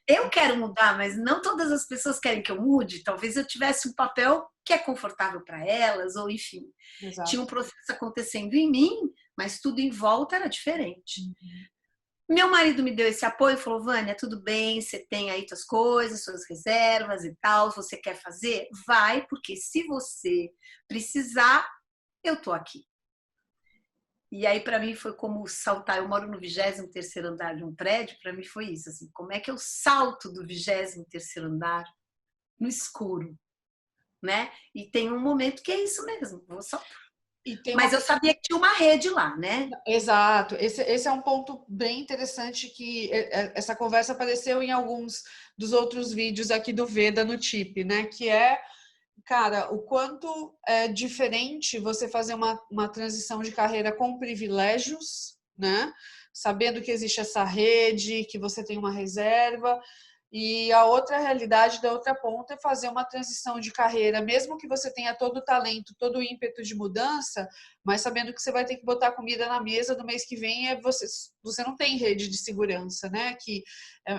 Eu quero mudar, mas não todas as pessoas querem que eu mude. Talvez eu tivesse um papel que é confortável para elas, ou enfim, tinha um Exato. processo acontecendo em mim, mas tudo em volta era diferente. Meu marido me deu esse apoio, falou, Vânia, tudo bem, você tem aí suas coisas, suas reservas e tal, se você quer fazer, vai, porque se você precisar, eu tô aqui. E aí, para mim, foi como saltar. Eu moro no 23º andar de um prédio, para mim foi isso. Assim, como é que eu salto do 23º andar no escuro, né? E tem um momento que é isso mesmo, vou saltar. E tem Mas uma... eu sabia que tinha uma rede lá, né? Exato. Esse é um ponto bem interessante que essa conversa apareceu em alguns dos outros vídeos aqui do Veda no TIP, né? Que é, cara, o quanto é diferente você fazer uma transição de carreira com privilégios, né? Sabendo que existe essa rede, que você tem uma reserva. E a outra realidade da outra ponta é fazer uma transição de carreira, mesmo que você tenha todo o talento, todo o ímpeto de mudança, mas sabendo que você vai ter que botar comida na mesa do mês que vem, você não tem rede de segurança, né? Que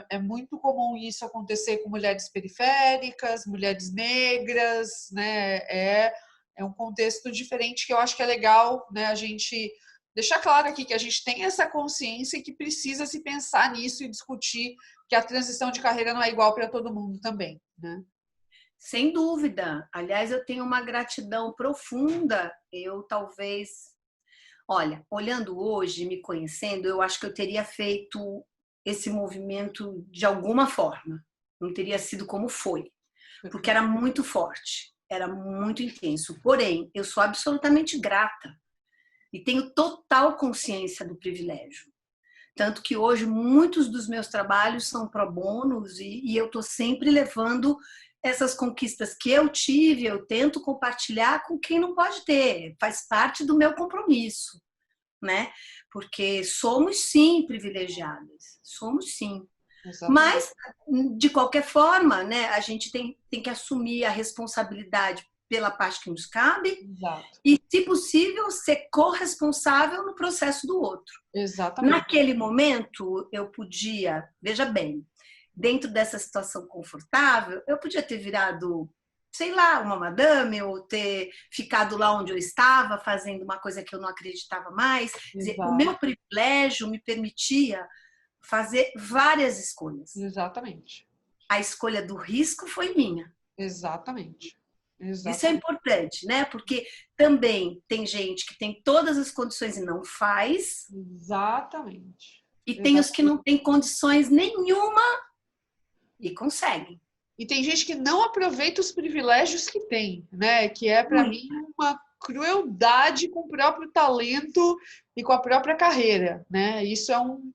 é muito comum isso acontecer com mulheres periféricas, mulheres negras, né? É um contexto diferente que eu acho que é legal, né? A gente deixar claro aqui que a gente tem essa consciência e que precisa se pensar nisso e discutir que a transição de carreira não é igual para todo mundo também, né? Sem dúvida. Aliás, eu tenho uma gratidão profunda. Eu talvez Olha, olhando hoje, me conhecendo, eu acho que eu teria feito esse movimento de alguma forma. Não teria sido como foi, porque era muito forte, era muito intenso. Porém, eu sou absolutamente grata e tenho total consciência do privilégio. Tanto que hoje muitos dos meus trabalhos são pro bono e eu estou sempre levando essas conquistas que eu tive, eu tento compartilhar com quem não pode ter, faz parte do meu compromisso, né? Porque somos sim privilegiadas, somos sim. Exatamente. Mas, de qualquer forma, né, a gente tem que assumir a responsabilidade pela parte que nos cabe. Exato. E, se possível, ser corresponsável no processo do outro. Exatamente. Naquele momento, eu podia, veja bem, dentro dessa situação confortável, eu podia ter virado, sei lá, uma madame, ou ter ficado lá onde eu estava, fazendo uma coisa que eu não acreditava mais. Quer dizer, o meu privilégio me permitia fazer várias escolhas. Exatamente. A escolha do risco foi minha. Exatamente. Exatamente. Isso é importante, né? Porque também tem gente que tem todas as condições e não faz. Exatamente. E tem os que não têm condições nenhuma e conseguem. E tem gente que não aproveita os privilégios que tem, né? Que é, para mim, uma crueldade com o próprio talento e com a própria carreira, né? Isso é um...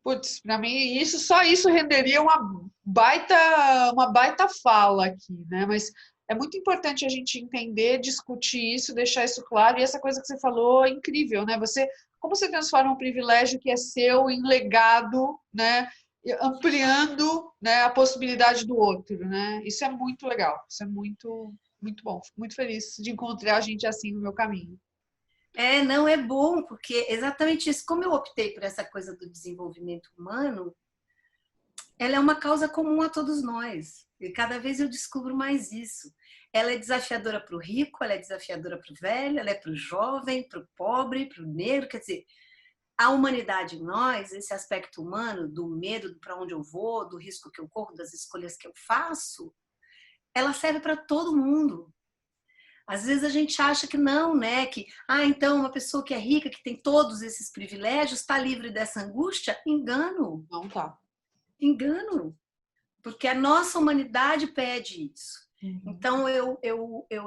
Putz, para mim, só isso renderia uma baita fala aqui, né? Mas é muito importante a gente entender, discutir isso, deixar isso claro. E essa coisa que você falou é incrível, né? Como você transforma um privilégio que é seu em legado, né? Ampliando, né, a possibilidade do outro, né? Isso é muito legal. Isso é muito, muito bom. Fico muito feliz de encontrar a gente assim no meu caminho. Não é bom, porque exatamente isso. Como eu optei por essa coisa do desenvolvimento humano, ela é uma causa comum a todos nós. E cada vez eu descubro mais isso. Ela é desafiadora para o rico, ela é desafiadora para o velho, ela é para o jovem, para o pobre, para o negro. Quer dizer, a humanidade em nós, esse aspecto humano, do medo, do para onde eu vou, do risco que eu corro, das escolhas que eu faço, ela serve para todo mundo. Às vezes a gente acha que não, né? Que, então uma pessoa que é rica, que tem todos esses privilégios, está livre dessa angústia? Engano. Não tá. Engano. Porque a nossa humanidade pede isso. Então, eu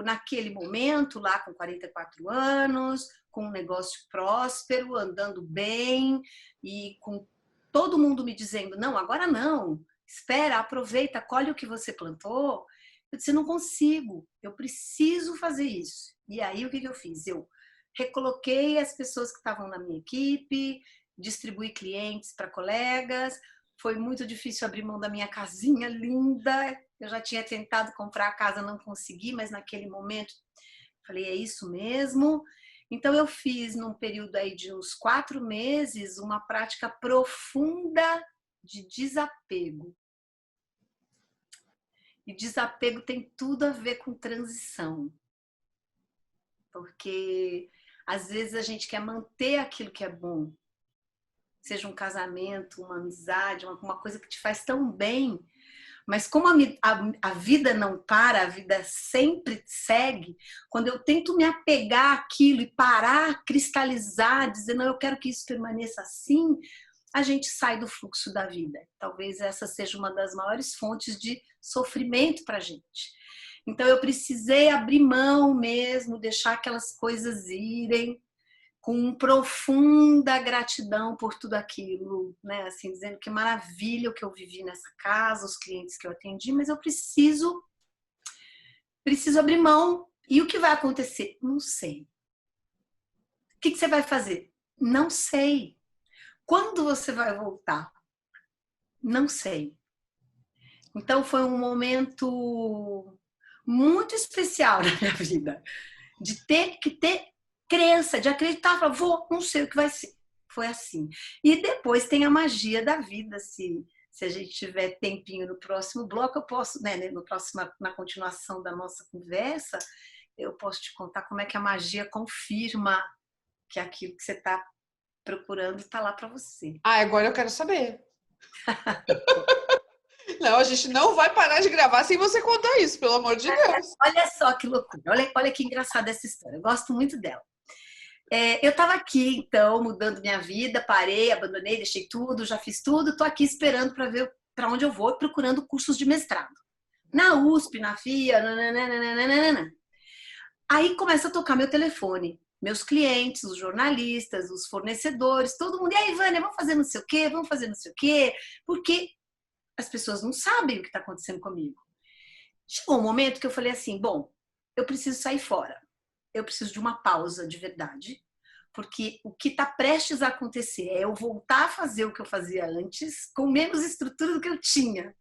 naquele momento, lá com 44 anos, com um negócio próspero, andando bem, e com todo mundo me dizendo, não, agora não, espera, aproveita, colhe o que você plantou. Eu disse, não consigo, eu preciso fazer isso. E aí, o que eu fiz? Eu recoloquei as pessoas que estavam na minha equipe, distribuí clientes para colegas. Foi muito difícil abrir mão da minha casinha linda. Eu já tinha tentado comprar a casa, não consegui, mas naquele momento falei, é isso mesmo. Então eu fiz, num período aí de uns 4 meses, uma prática profunda de desapego. E desapego tem tudo a ver com transição. Porque às vezes a gente quer manter aquilo que é bom. Seja um casamento, uma amizade, uma coisa que te faz tão bem. Mas como a vida não para, a vida sempre segue, quando eu tento me apegar àquilo e parar, cristalizar, dizer, não, eu quero que isso permaneça assim, a gente sai do fluxo da vida. Talvez essa seja uma das maiores fontes de sofrimento para a gente. Então eu precisei abrir mão mesmo, deixar aquelas coisas irem, com profunda gratidão por tudo aquilo, né? Assim, dizendo que maravilha o que eu vivi nessa casa, os clientes que eu atendi, mas eu preciso abrir mão. E o que vai acontecer? Não sei. O que você vai fazer? Não sei. Quando você vai voltar? Não sei. Então foi um momento muito especial na minha vida, de ter que ter crença, de acreditar, falar, não sei o que vai ser. Foi assim. E depois tem a magia da vida, se a gente tiver tempinho no próximo bloco, eu posso, né, na continuação da nossa conversa, eu posso te contar como é que a magia confirma que aquilo que você está procurando está lá para você. Agora eu quero saber. Não, a gente não vai parar de gravar sem você contar isso, pelo amor de Deus. Olha só que loucura, olha que engraçada essa história, eu gosto muito dela. Eu estava aqui, então, mudando minha vida, parei, abandonei, deixei tudo, já fiz tudo, estou aqui esperando para ver para onde eu vou, procurando cursos de mestrado. Na USP, na FIA, nananana. Aí começa a tocar meu telefone. Meus clientes, os jornalistas, os fornecedores, todo mundo. E aí, Vânia, vamos fazer não sei o quê, vamos fazer não sei o quê. Porque as pessoas não sabem o que está acontecendo comigo. Chegou um momento que eu falei assim, bom, eu preciso sair fora. Eu preciso de uma pausa de verdade. Porque o que está prestes a acontecer é eu voltar a fazer o que eu fazia antes, com menos estrutura do que eu tinha.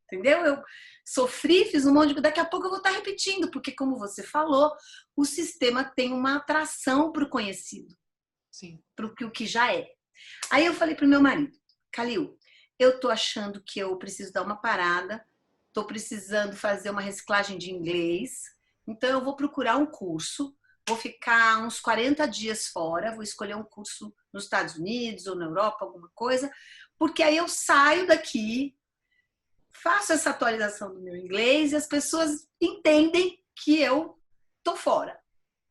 Entendeu? Eu sofri, fiz um monte de... Daqui a pouco eu vou estar repetindo, porque como você falou, o sistema tem uma atração para o conhecido. Sim. Para o que já é. Aí eu falei para o meu marido, Calil, eu tô achando que eu preciso dar uma parada, tô precisando fazer uma reciclagem de inglês, então eu vou procurar um curso, vou ficar uns 40 dias fora, vou escolher um curso nos Estados Unidos ou na Europa, alguma coisa, porque aí eu saio daqui, faço essa atualização do meu inglês e as pessoas entendem que eu tô fora,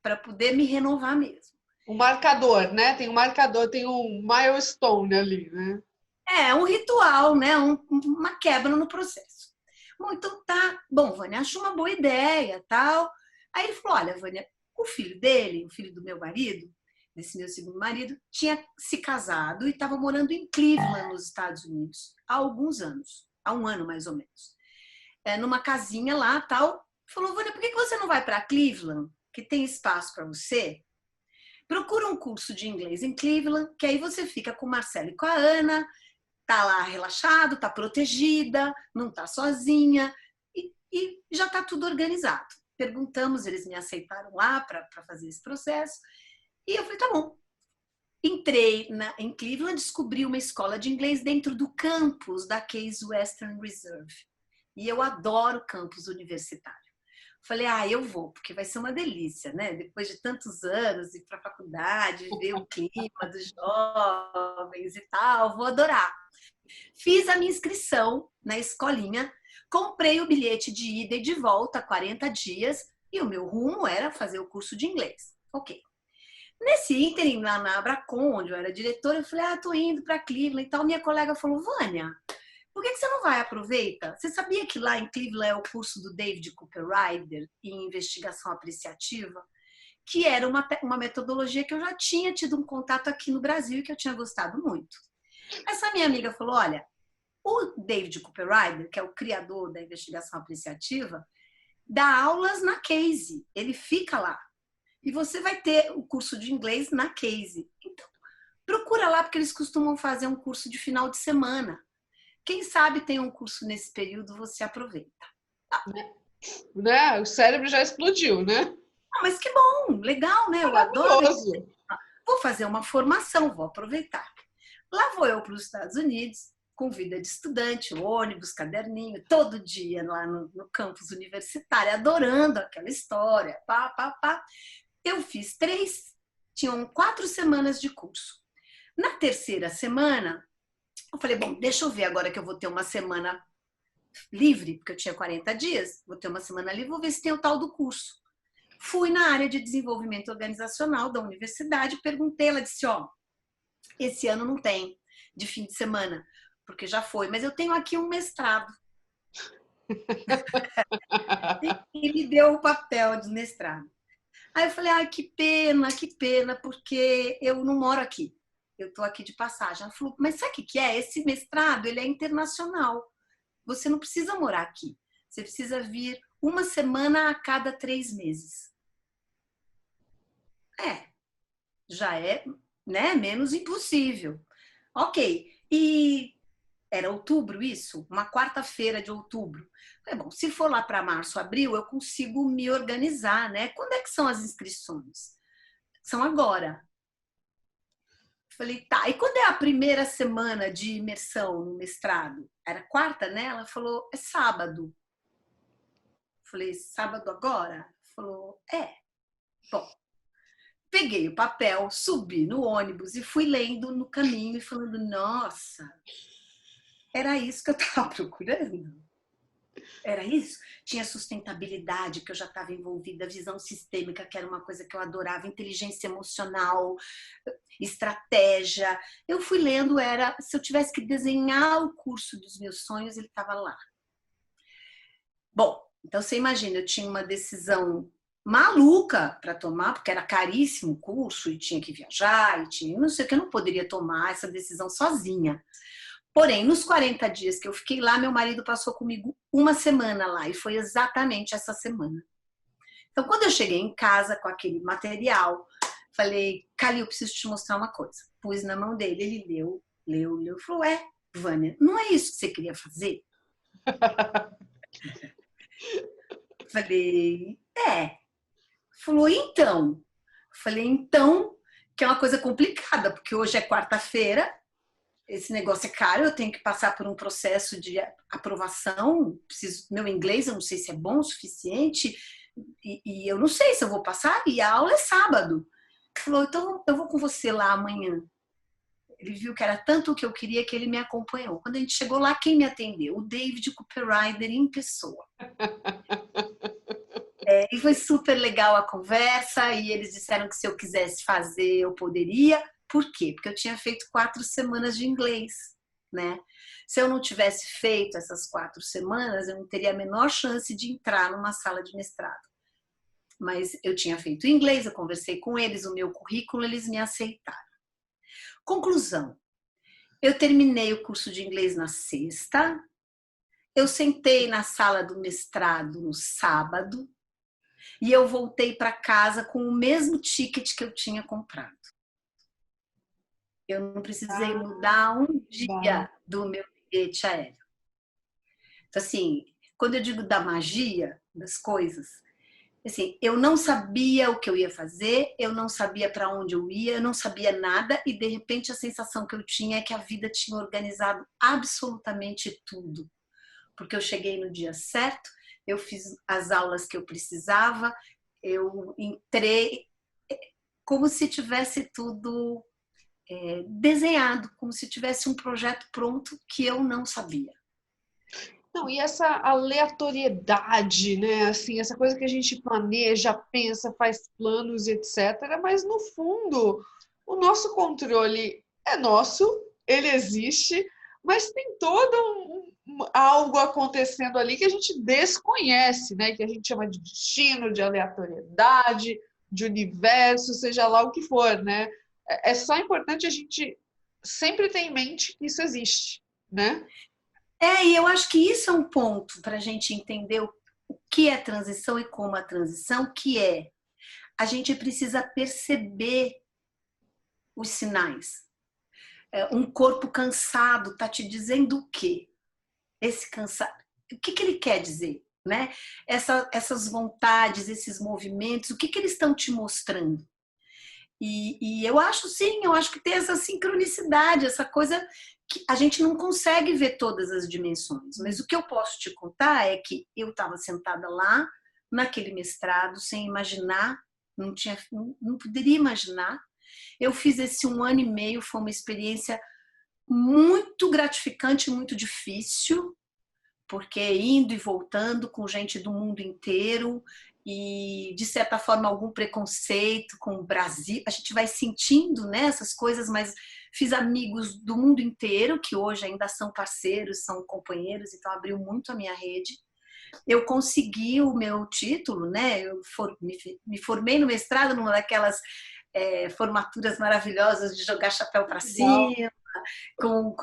para poder me renovar mesmo. O marcador, né? Tem um marcador, tem um milestone ali, né? É um ritual, né? Uma quebra no processo. Bom, então tá. Bom, Vânia, acho uma boa ideia, tal. Aí ele falou, olha, Vânia, o filho dele, o filho do meu marido, desse meu segundo marido, tinha se casado e estava morando em Cleveland, nos Estados Unidos, há alguns anos. Há um ano, mais ou menos. Numa casinha lá, tal. Falou, Vânia, por que você não vai para Cleveland, que tem espaço para você? Procura um curso de inglês em Cleveland, que aí você fica com o Marcelo e com a Ana, tá lá relaxado, tá protegida, não tá sozinha e já tá tudo organizado. Perguntamos, eles me aceitaram lá para fazer esse processo e eu falei, tá bom. Entrei em Cleveland, descobri uma escola de inglês dentro do campus da Case Western Reserve. E eu adoro campus universitário. Falei, eu vou, porque vai ser uma delícia, né? Depois de tantos anos, ir para a faculdade, ver o clima dos jovens e tal, vou adorar. Fiz a minha inscrição na escolinha, comprei o bilhete de ida e de volta, 40 dias, e o meu rumo era fazer o curso de inglês. Ok. Nesse ínterim, lá na Abracon, onde eu era diretora, eu falei, tô indo para Cleveland e tal. Minha colega falou, Vânia, por que você não vai? Aproveita. Você sabia que lá em Cleveland é o curso do David Cooper Ryder em investigação apreciativa? Que era uma metodologia que eu já tinha tido um contato aqui no Brasil e que eu tinha gostado muito. Essa minha amiga falou, olha, o David Cooper Ryder, que é o criador da investigação apreciativa, dá aulas na Case. Ele fica lá. E você vai ter o curso de inglês na Case. Então, procura lá, porque eles costumam fazer um curso de final de semana. Quem sabe tem um curso nesse período, você aproveita. Né? O cérebro já explodiu, né? Mas que bom, legal, né? Eu adoro. Maravilhoso. Vou fazer uma formação, vou aproveitar. Lá vou eu para os Estados Unidos, com vida de estudante, ônibus, caderninho, todo dia lá no campus universitário, adorando aquela história. Pá, pá, pá. Eu fiz 3, tinham 4 semanas de curso. Na terceira semana, eu falei, bom, deixa eu ver agora que eu vou ter uma semana livre, porque eu tinha 40 dias, vou ter uma semana livre, vou ver se tem o tal do curso. Fui na área de desenvolvimento organizacional da universidade, perguntei, ela disse, esse ano não tem, de fim de semana, porque já foi, mas eu tenho aqui um mestrado. E me deu o papel de mestrado. Aí eu falei, que pena, porque eu não moro aqui. Eu estou aqui de passagem. Ela falou, mas sabe o que é? Esse mestrado, ele é internacional. Você não precisa morar aqui. Você precisa vir uma semana a cada 3 meses. Já é, né, menos impossível. Ok. E era outubro isso? Uma quarta-feira de outubro. Falei, bom, se for lá para março, abril, eu consigo me organizar, né? Quando é que são as inscrições? São agora. Falei, tá. E quando é a primeira semana de imersão no mestrado? Era quarta, né? Ela falou, é sábado. Falei, sábado agora? Falou, Bom, peguei o papel, subi no ônibus e fui lendo no caminho e falando, nossa, era isso que eu estava procurando. Era isso? Tinha sustentabilidade, que eu já estava envolvida, visão sistêmica, que era uma coisa que eu adorava, inteligência emocional, estratégia. Eu fui lendo, se eu tivesse que desenhar o curso dos meus sonhos, ele estava lá. Bom, então você imagina, eu tinha uma decisão maluca para tomar, porque era caríssimo o curso e tinha que viajar, e tinha não sei o que, eu não poderia tomar essa decisão sozinha. Porém, nos 40 dias que eu fiquei lá, meu marido passou comigo uma semana lá, e foi exatamente essa semana. Então, quando eu cheguei em casa com aquele material, falei, Cali, eu preciso te mostrar uma coisa. Pus na mão dele, ele leu, falou, Vânia, não é isso que você queria fazer? Falei, é. Falou, então. Falei, então, que é uma coisa complicada, porque hoje é quarta-feira, esse negócio é caro, eu tenho que passar por um processo de aprovação, meu inglês eu não sei se é bom o suficiente, e eu não sei se eu vou passar, e a aula é sábado. Ele falou, então eu vou com você lá amanhã. Ele viu que era tanto o que eu queria que ele me acompanhou. Quando a gente chegou lá, quem me atendeu? O David Cooperrider em pessoa. E foi super legal a conversa, e eles disseram que se eu quisesse fazer, eu poderia. Por quê? Porque eu tinha feito 4 semanas de inglês, né? Se eu não tivesse feito essas 4 semanas, eu não teria a menor chance de entrar numa sala de mestrado. Mas eu tinha feito inglês, eu conversei com eles, o meu currículo, eles me aceitaram. Conclusão, eu terminei o curso de inglês na sexta, eu sentei na sala do mestrado no sábado, e eu voltei para casa com o mesmo ticket que eu tinha comprado. Eu não precisei mudar um dia do meu bilhete aéreo. Então, assim, quando eu digo da magia das coisas, assim, eu não sabia o que eu ia fazer, eu não sabia para onde eu ia, eu não sabia nada, e de repente a sensação que eu tinha é que a vida tinha organizado absolutamente tudo. Porque eu cheguei no dia certo, eu fiz as aulas que eu precisava, eu entrei como se tivesse tudo desenhado, como se tivesse um projeto pronto que eu não sabia. Não, e essa aleatoriedade, né? Assim, essa coisa que a gente planeja, pensa, faz planos, etc. Mas no fundo, o nosso controle é nosso, ele existe, mas tem todo algo acontecendo ali que a gente desconhece, né? Que a gente chama de destino, de aleatoriedade, de universo, seja lá o que for, né? É só importante a gente sempre ter em mente que isso existe, né? E eu acho que isso é um ponto para a gente entender o que é transição e como a transição, que é a gente precisa perceber os sinais. Um corpo cansado está te dizendo o quê? Esse cansado, o que ele quer dizer? Né? Essas vontades, esses movimentos, o que eles estão te mostrando? E eu acho sim, eu acho que tem essa sincronicidade, essa coisa que a gente não consegue ver todas as dimensões. Mas o que eu posso te contar é que eu estava sentada lá, naquele mestrado, sem imaginar, não poderia imaginar. Eu fiz esse 1 ano e meio, foi uma experiência muito gratificante, muito difícil, porque indo e voltando com gente do mundo inteiro e, de certa forma, algum preconceito com o Brasil. A gente vai sentindo, né, essas coisas, mas fiz amigos do mundo inteiro, que hoje ainda são parceiros, são companheiros, então abriu muito a minha rede. Eu consegui o meu título, né? Eu me formei no mestrado numa daquelas formaturas maravilhosas de jogar chapéu para cima, com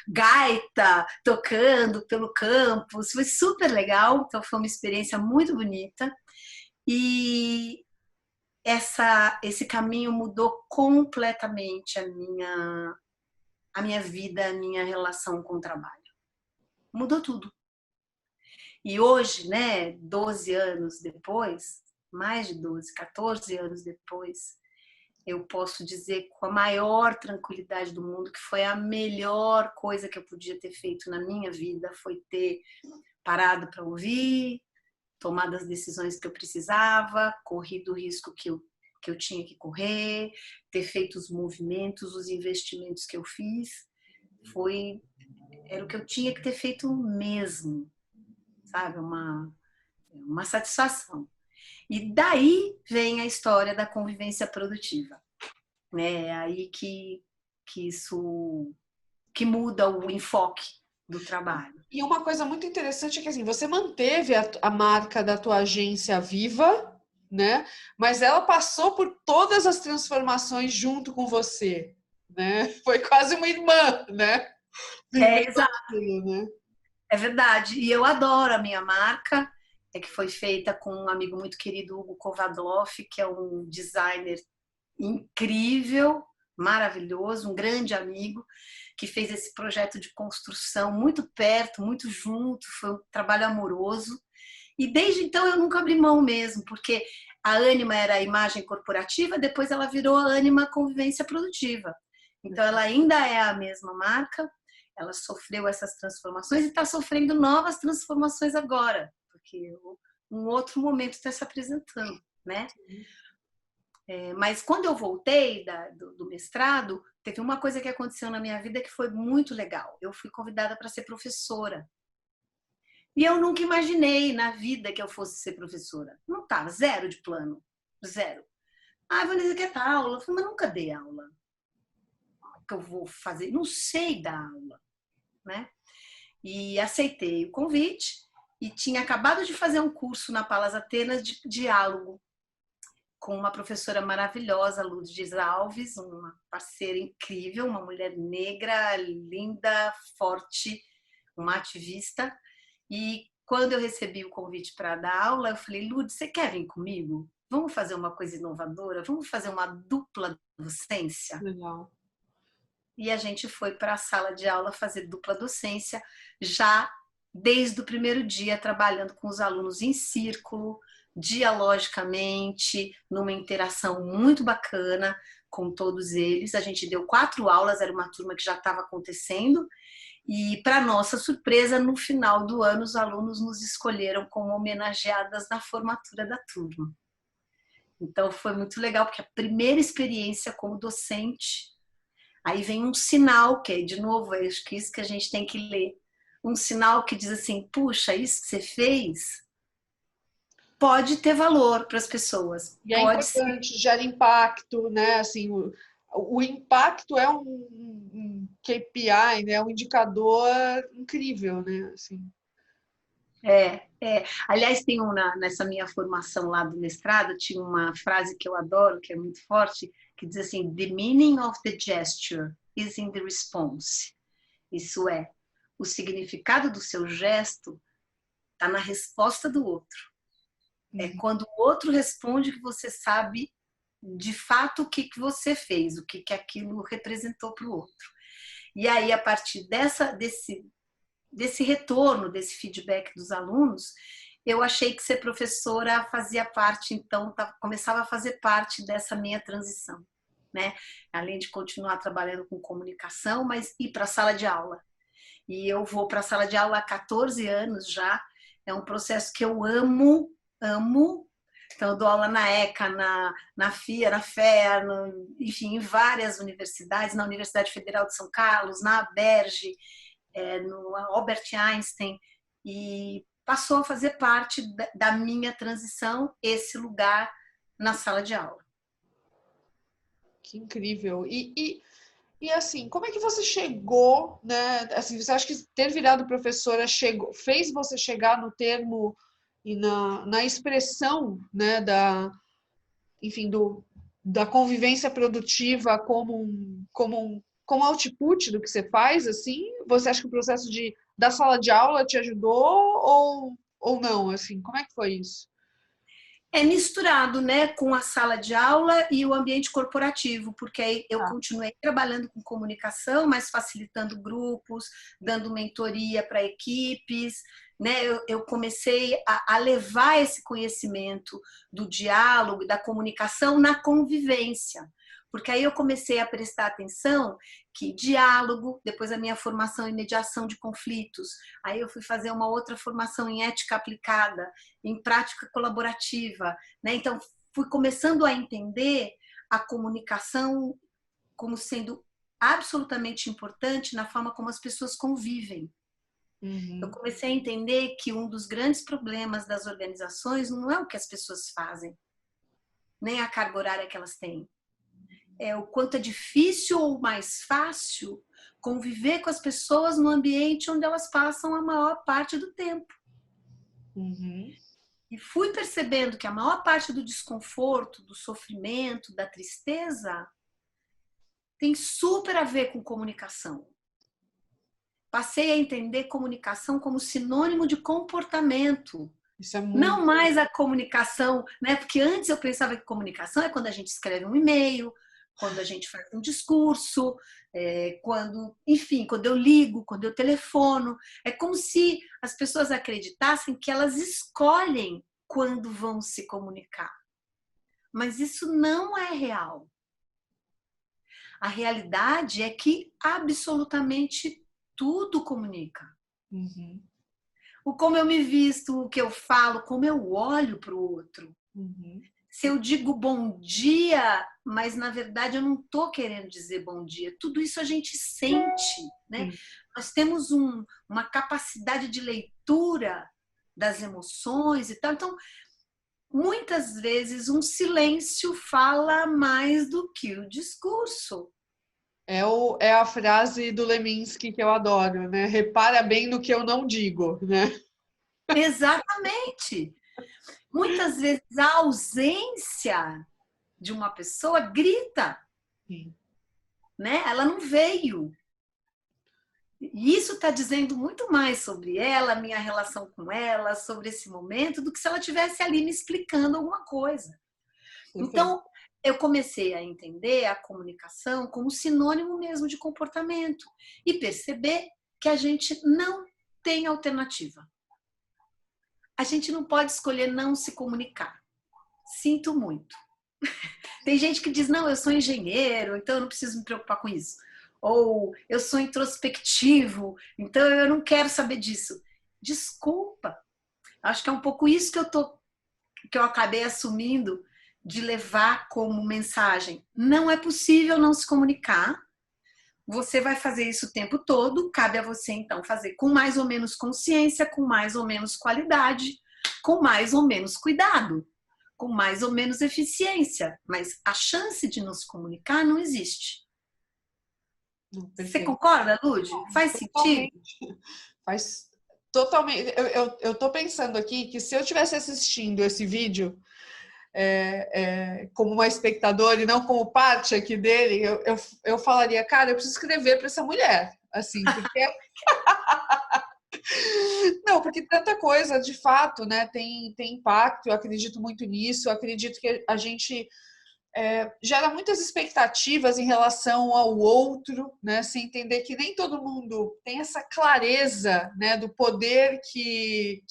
gaita tocando pelo campus, foi super legal, então foi uma experiência muito bonita e esse caminho mudou completamente a minha vida, a minha relação com o trabalho. Mudou tudo. E hoje, né, 12 anos depois, mais de 12, 14 anos depois, eu posso dizer com a maior tranquilidade do mundo que foi a melhor coisa que eu podia ter feito na minha vida, foi ter parado para ouvir, tomado as decisões que eu precisava, corrido o risco que eu tinha que correr, ter feito os movimentos, os investimentos que eu fiz, era o que eu tinha que ter feito mesmo. sabe? Uma satisfação. E daí vem a história da convivência produtiva, né? É aí que isso que muda o enfoque do trabalho. E uma coisa muito interessante é que assim, você manteve a marca da tua agência viva, né? Mas ela passou por todas as transformações junto com você, né? Foi quase uma irmã, né? É, Vivendo exato, aquilo, né? é verdade. E eu adoro a minha marca, que foi feita com um amigo muito querido, Hugo Kovadoff, que é um designer incrível, maravilhoso, um grande amigo, que fez esse projeto de construção muito perto, muito junto, foi um trabalho amoroso. E desde então eu nunca abri mão mesmo, porque a Ânima era a imagem corporativa, depois ela virou a Ânima Convivência Produtiva. Então ela ainda é a mesma marca, ela sofreu essas transformações e está sofrendo novas transformações agora, porque um outro momento está se apresentando, né? Mas quando eu voltei do mestrado, teve uma coisa que aconteceu na minha vida que foi muito legal. Eu fui convidada para ser professora. E eu nunca imaginei na vida que eu fosse ser professora. Não estava, zero de plano, zero. Ah, Vanessa, quer dar aula? Eu falei, mas nunca dei aula. O que eu vou fazer? Não sei dar aula, né? E aceitei o convite e tinha acabado de fazer um curso na Palas Atenas de diálogo com uma professora maravilhosa, Lourdes Alves, uma parceira incrível, uma mulher negra, linda, forte, uma ativista. E quando eu recebi o convite para dar aula, eu falei, Lourdes, você quer vir comigo? Vamos fazer uma coisa inovadora? Vamos fazer uma dupla docência? Legal. E a gente foi para a sala de aula fazer dupla docência, já desde o primeiro dia, trabalhando com os alunos em círculo, dialogicamente, numa interação muito bacana com todos eles. A gente deu 4 aulas, era uma turma que já estava acontecendo, e para nossa surpresa, no final do ano, os alunos nos escolheram como homenageadas na formatura da turma. Então foi muito legal, porque a primeira experiência como docente, aí vem um sinal, que é, de novo, acho que isso que a gente tem que ler, um sinal que diz assim, puxa, isso que você fez pode ter valor para as pessoas, E é pode ser. importante, gera impacto, né? Assim, o impacto é um KPI, né? Um indicador incrível, né? Assim. Aliás, tem nessa minha formação lá do mestrado, tinha uma frase que eu adoro, que é muito forte, que diz assim, the meaning of the gesture is in the response. Isso é, o significado do seu gesto está na resposta do outro. É quando o outro responde que você sabe de fato o que você fez, o que aquilo representou para o outro. E aí, a partir desse retorno, desse feedback dos alunos, eu achei que ser professora fazia parte, então, começava a fazer parte dessa minha transição, né? Além de continuar trabalhando com comunicação, mas ir para a sala de aula. E eu vou para a sala de aula há 14 anos já, é um processo que eu amo, amo. Então, eu dou aula na ECA, na FIA, na FEA, enfim, em várias universidades, na Universidade Federal de São Carlos, na ABERJ, no Albert Einstein, e passou a fazer parte da minha transição, esse lugar na sala de aula. Que incrível. E assim, como é que você chegou, né? Assim, você acha que ter virado professora fez você chegar no termo e na expressão, né, enfim, da convivência produtiva como output do que você faz, assim? Você acha que o processo da sala de aula te ajudou ou não, assim? Como é que foi isso? É misturado, né, com a sala de aula e o ambiente corporativo, porque aí eu Tá. continuei trabalhando com comunicação, mas facilitando grupos, dando mentoria para equipes, né? Eu comecei a levar esse conhecimento do diálogo, da comunicação na convivência, porque aí eu comecei a prestar atenção que diálogo, depois a minha formação em mediação de conflitos, aí eu fui fazer uma outra formação em ética aplicada, em prática colaborativa, né? Então fui começando a entender a comunicação como sendo absolutamente importante na forma como as pessoas convivem. Eu Uhum. comecei a entender que um dos grandes problemas das organizações não é o que as pessoas fazem, nem a carga horária que elas têm. É o quanto é difícil ou mais fácil conviver com as pessoas no ambiente onde elas passam a maior parte do tempo. Uhum. E fui percebendo que a maior parte do desconforto, do sofrimento, da tristeza tem super a ver com comunicação. Passei a entender comunicação como sinônimo de comportamento. Isso é muito. Não mais a comunicação, né? Porque antes eu pensava que comunicação é quando a gente escreve um e-mail, quando a gente faz um discurso, quando, enfim, quando eu ligo, quando eu telefono. É como se as pessoas acreditassem que elas escolhem quando vão se comunicar. Mas isso não é real. A realidade é que absolutamente tudo comunica. Uhum. O como eu me visto, o que eu falo, como eu olho para o outro. Uhum. Se eu digo bom dia, mas na verdade eu não estou querendo dizer bom dia. Tudo isso a gente sente, né? Sim. Nós temos uma capacidade de leitura das emoções e tal. Então, muitas vezes um silêncio fala mais do que o discurso. É a frase do Leminski que eu adoro, né? Repara bem no que eu não digo, né? Exatamente. Muitas vezes a ausência de uma pessoa grita, Sim. né? Ela não veio. E isso está dizendo muito mais sobre ela, minha relação com ela, sobre esse momento, do que se ela tivesse ali me explicando alguma coisa. Perfeito. Então, eu comecei a entender a comunicação como sinônimo mesmo de comportamento e perceber que a gente não tem alternativa. A gente não pode escolher não se comunicar. Sinto muito. Tem gente que diz, não, eu sou engenheiro, então eu não preciso me preocupar com isso. Ou eu sou introspectivo, então eu não quero saber disso. Desculpa. Acho que é um pouco isso que eu acabei assumindo de levar como mensagem. Não é possível não se comunicar. Você vai fazer isso o tempo todo, cabe a você então fazer com mais ou menos consciência, com mais ou menos qualidade, com mais ou menos cuidado, com mais ou menos eficiência, mas a chance de nos comunicar não existe. Não, Você perfeito. concorda, Lud? Faz sentido? Totalmente. Faz totalmente. Eu tô pensando aqui que se eu tivesse assistindo esse vídeo como uma espectadora e não como parte aqui dele, eu falaria, cara, eu preciso escrever para essa mulher. Assim, porque não, porque tanta coisa, de fato, né, tem impacto, eu acredito muito nisso, eu acredito que a gente gera muitas expectativas em relação ao outro, né, sem entender que nem todo mundo tem essa clareza, né, do poder que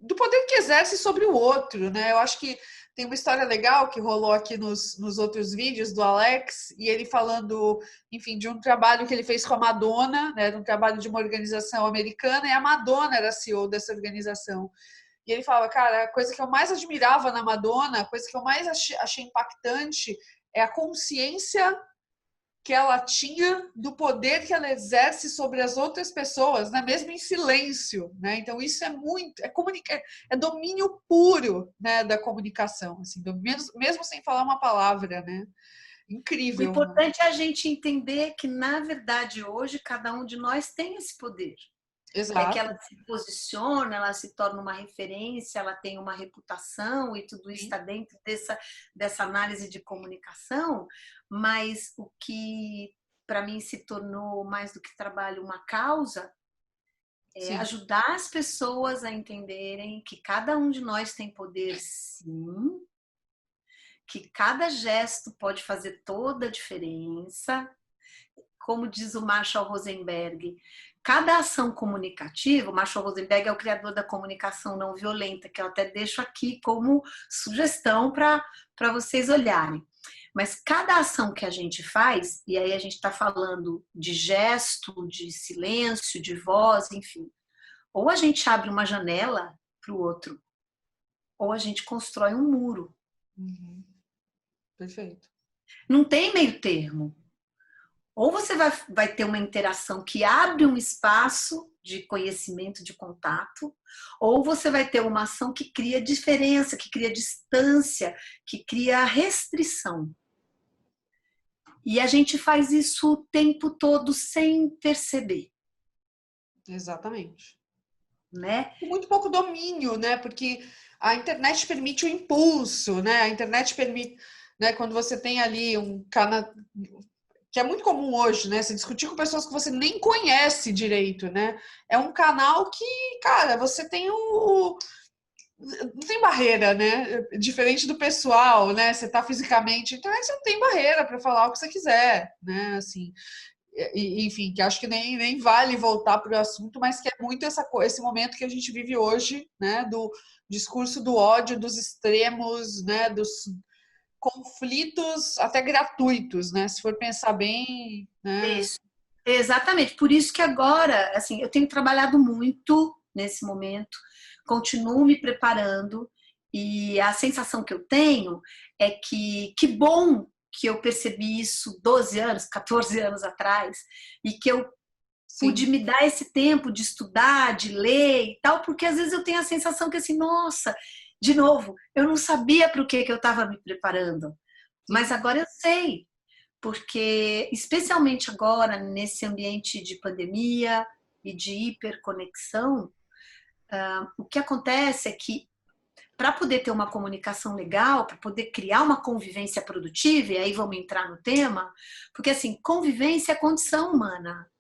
do poder que exerce sobre o outro, né? Eu acho que tem uma história legal que rolou aqui nos outros vídeos do Alex, e ele falando, enfim, de um trabalho que ele fez com a Madonna, né? De um trabalho de uma organização americana, e a Madonna era a CEO dessa organização. E ele falava, cara, a coisa que eu mais admirava na Madonna, a coisa que eu mais achei impactante é a consciência que ela tinha do poder que ela exerce sobre as outras pessoas, né? Mesmo em silêncio, né? Então isso é muito, é domínio puro, né, da comunicação, assim, mesmo sem falar uma palavra, né? O Incrível, né? importante é a gente entender que, na verdade, hoje, cada um de nós tem esse poder. É que ela Exato. se posiciona, ela se torna uma referência, ela tem uma reputação e tudo isso Sim, está dentro dessa análise de comunicação, mas o que para mim se tornou mais do que trabalho uma causa é sim. ajudar as pessoas a entenderem que cada um de nós tem poder, sim, que cada gesto pode fazer toda a diferença. Como diz o Marshall Rosenberg, cada ação comunicativa, o Marshall Rosenberg é o criador da comunicação não violenta, que eu até deixo aqui como sugestão para vocês olharem. Mas cada ação que a gente faz, e aí a gente está falando de gesto, de silêncio, de voz, enfim, ou a gente abre uma janela para o outro, ou a gente constrói um muro. Uhum. Perfeito. Não tem meio termo. Ou você vai ter uma interação que abre um espaço de conhecimento, de contato, ou você vai ter uma ação que cria diferença, que cria distância, que cria restrição. E a gente faz isso o tempo todo sem perceber. Exatamente. Né? Com muito pouco domínio, né? Porque a internet permite o impulso, né? A internet permite, né? Quando você tem ali um canal que é muito comum hoje, né? Você discutir com pessoas que você nem conhece direito, né? É um canal que, cara, você tem o não tem barreira, né? Diferente do pessoal, né? Você tá fisicamente, então você não tem barreira para falar o que você quiser, né? Assim, enfim, que acho que nem vale voltar para o assunto, mas que é muito esse momento que a gente vive hoje, né? Do discurso do ódio, dos extremos, né? Dos conflitos até gratuitos, né? Se for pensar bem, né? Isso. Exatamente. Por isso que agora, assim, eu tenho trabalhado muito nesse momento, continuo me preparando e a sensação que eu tenho é que bom que eu percebi isso 12 anos, 14 anos atrás e que eu pude Sim. me dar esse tempo de estudar, de ler e tal, porque às vezes eu tenho a sensação que assim, nossa, de novo, eu não sabia para o que eu estava me preparando, mas Sim. agora eu sei, porque especialmente agora nesse ambiente de pandemia e de hiperconexão, o que acontece é que para poder ter uma comunicação legal, para poder criar uma convivência produtiva, e aí vamos entrar no tema, porque assim, convivência é condição humana.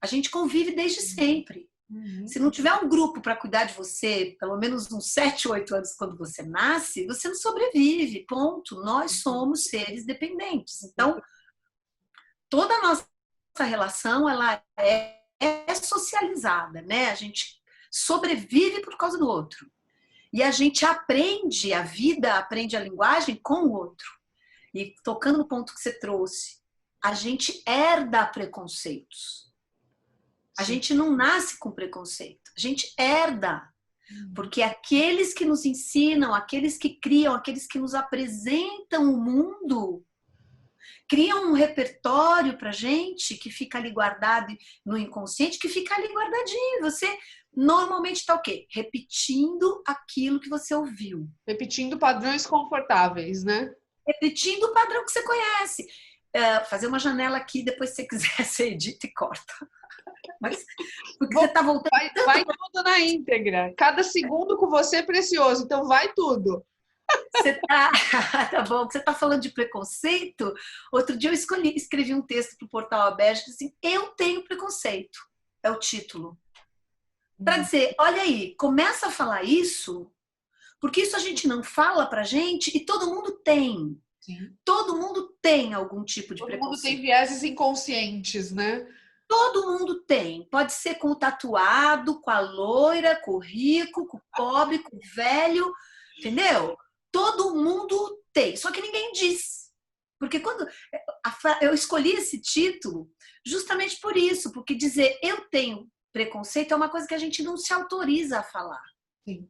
A gente convive desde sempre. Uhum. Se não tiver um grupo para cuidar de você, pelo menos uns 7, 8 anos quando você nasce, você não sobrevive, ponto. Nós somos seres dependentes. Então, toda a nossa relação ela é socializada, né? A gente sobrevive por causa do outro. E a gente aprende a vida, aprende a linguagem com o outro. E tocando no ponto que você trouxe, a gente herda preconceitos. A Sim. gente não nasce com preconceito, a gente herda. Porque aqueles que nos ensinam, aqueles que criam, aqueles que nos apresentam o mundo, criam um repertório pra gente que fica ali guardado no inconsciente, que fica ali guardadinho. Você normalmente está o quê? Repetindo aquilo que você ouviu. Repetindo padrões confortáveis, né? Repetindo o padrão que você conhece. Fazer uma janela aqui, depois se você quiser, você edita e corta. Mas porque você está voltando vai tudo na íntegra. Cada segundo com você é precioso, então vai tudo. Você tá, tá bom, você tá falando de preconceito. Outro dia eu escrevi um texto para o Portal Aberto assim, eu tenho preconceito, é o título. Para dizer, olha aí, começa a falar isso, porque isso a gente não fala pra gente e todo mundo tem. Sim. Todo mundo tem algum tipo de Todo mundo tem preconceito. vieses inconscientes, né? Todo mundo tem. Pode ser com o tatuado, com a loira, com o rico, com o pobre, com o velho, entendeu? Todo mundo tem. Só que ninguém diz. Porque quando eu escolhi esse título justamente por isso, porque dizer eu tenho preconceito é uma coisa que a gente não se autoriza a falar. Sim.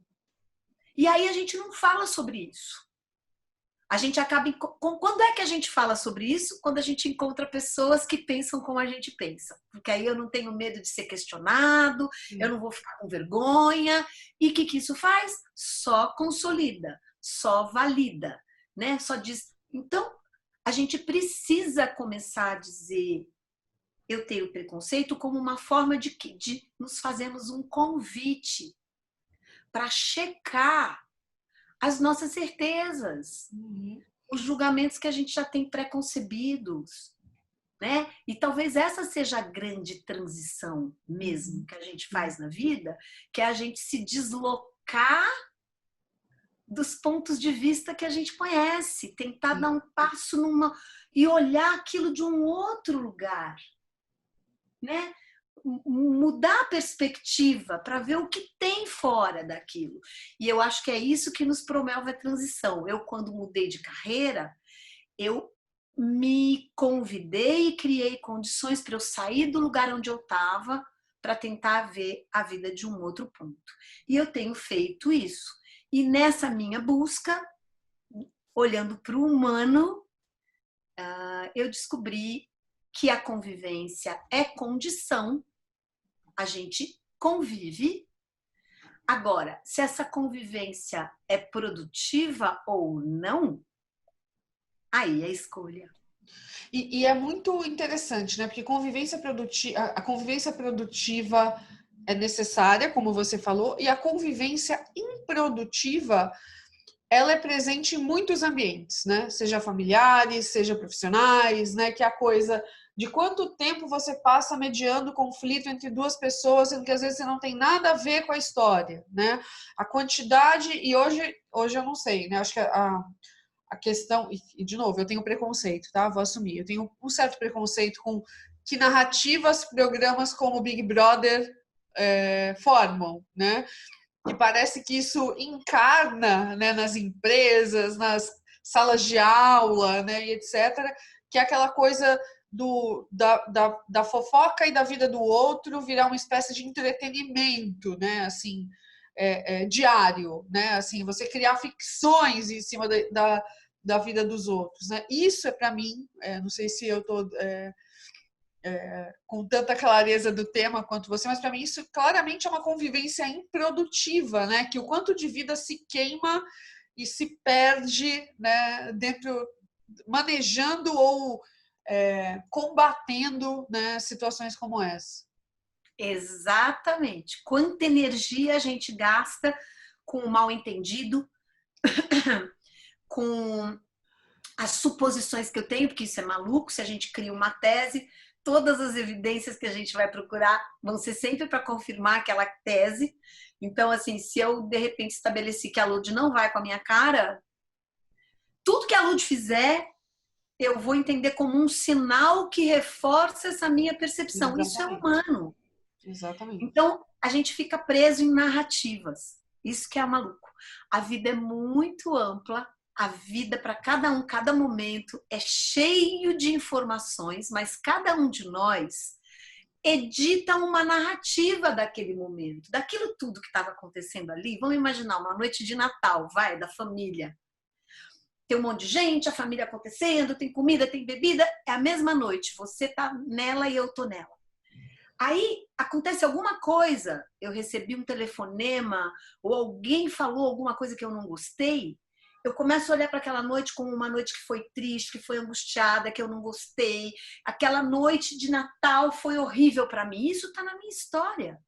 E aí a gente não fala sobre isso. A gente acaba. Quando é que a gente fala sobre isso? Quando a gente encontra pessoas que pensam como a gente pensa. Porque aí eu não tenho medo de ser questionado, eu não vou ficar com vergonha. E o que isso faz? Só consolida, só valida, né? Só diz. Então, a gente precisa começar a dizer eu tenho preconceito como uma forma de nos fazermos um convite para checar as nossas certezas, os julgamentos que a gente já tem preconcebidos, né? E talvez essa seja a grande transição mesmo que a gente faz na vida, que é a gente se deslocar dos pontos de vista que a gente conhece, tentar dar um passo e olhar aquilo de um outro lugar, né? Mudar a perspectiva para ver o que tem fora daquilo. E eu acho que é isso que nos promove a transição. Eu, quando mudei de carreira, eu me convidei e criei condições para eu sair do lugar onde eu estava para tentar ver a vida de um outro ponto. E eu tenho feito isso. E nessa minha busca, olhando para o humano, eu descobri que a convivência é condição, a gente convive. Agora, se essa convivência é produtiva ou não, aí é escolha. E é muito interessante, né? Porque a convivência produtiva é necessária, como você falou, e a convivência improdutiva, ela é presente em muitos ambientes, né? Seja familiares, seja profissionais, né? Que é a coisa de quanto tempo você passa mediando conflito entre duas pessoas, sendo que às vezes você não tem nada a ver com a história, né? A quantidade, e hoje eu não sei, né? Acho que a questão, e de novo, eu tenho preconceito, tá? Vou assumir. Eu tenho um certo preconceito com que narrativas programas como Big Brother formam, né? E parece que isso encarna, né, nas empresas, nas salas de aula, né, e etc., que é aquela coisa da fofoca e da vida do outro virar uma espécie de entretenimento, né, assim, diário, né, assim, você criar ficções em cima da vida dos outros, né? Isso é para mim, não sei se eu estou com tanta clareza do tema quanto você, mas para mim isso claramente é uma convivência improdutiva, né? Que o quanto de vida se queima e se perde, né? Dentro, manejando ou combatendo, né? Situações como essa. Exatamente. Quanta energia a gente gasta com o mal-entendido, com as suposições que eu tenho, porque isso é maluco, se a gente cria uma tese, todas as evidências que a gente vai procurar vão ser sempre para confirmar aquela tese. Então, assim, se eu de repente estabeleci que a Lud não vai com a minha cara, tudo que a Lud fizer, eu vou entender como um sinal que reforça essa minha percepção. Exatamente. Isso é humano. Exatamente. Então, a gente fica preso em narrativas. Isso que é maluco. A vida é muito ampla, a vida para cada um, cada momento é cheio de informações, mas cada um de nós edita uma narrativa daquele momento, daquilo tudo que estava acontecendo ali. Vamos imaginar uma noite de Natal, vai, da família. Tem um monte de gente, a família acontecendo, tem comida, tem bebida, é a mesma noite. Você tá nela e eu tô nela. Aí acontece alguma coisa, eu recebi um telefonema ou alguém falou alguma coisa que eu não gostei, eu começo a olhar para aquela noite como uma noite que foi triste, que foi angustiada, que eu não gostei. Aquela noite de Natal foi horrível para mim. Isso está na minha história.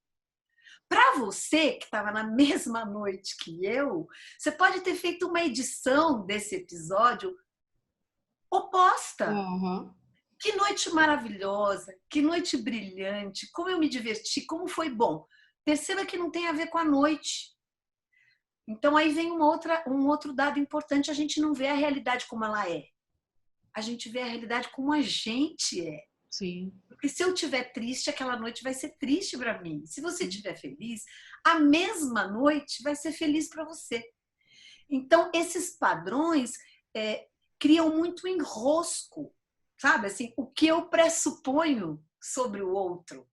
Para você que estava na mesma noite que eu, você pode ter feito uma edição desse episódio oposta. Uhum. Que noite maravilhosa, que noite brilhante, como eu me diverti, como foi bom. Perceba que não tem a ver com a noite. Então aí vem um outro dado importante, a gente não vê a realidade como ela é. A gente vê a realidade como a gente é. Sim. Porque se eu estiver triste, aquela noite vai ser triste para mim. Se você estiver feliz, a mesma noite vai ser feliz para você. Então esses padrões criam muito enrosco. Sabe, assim, o que eu pressuponho sobre o outro.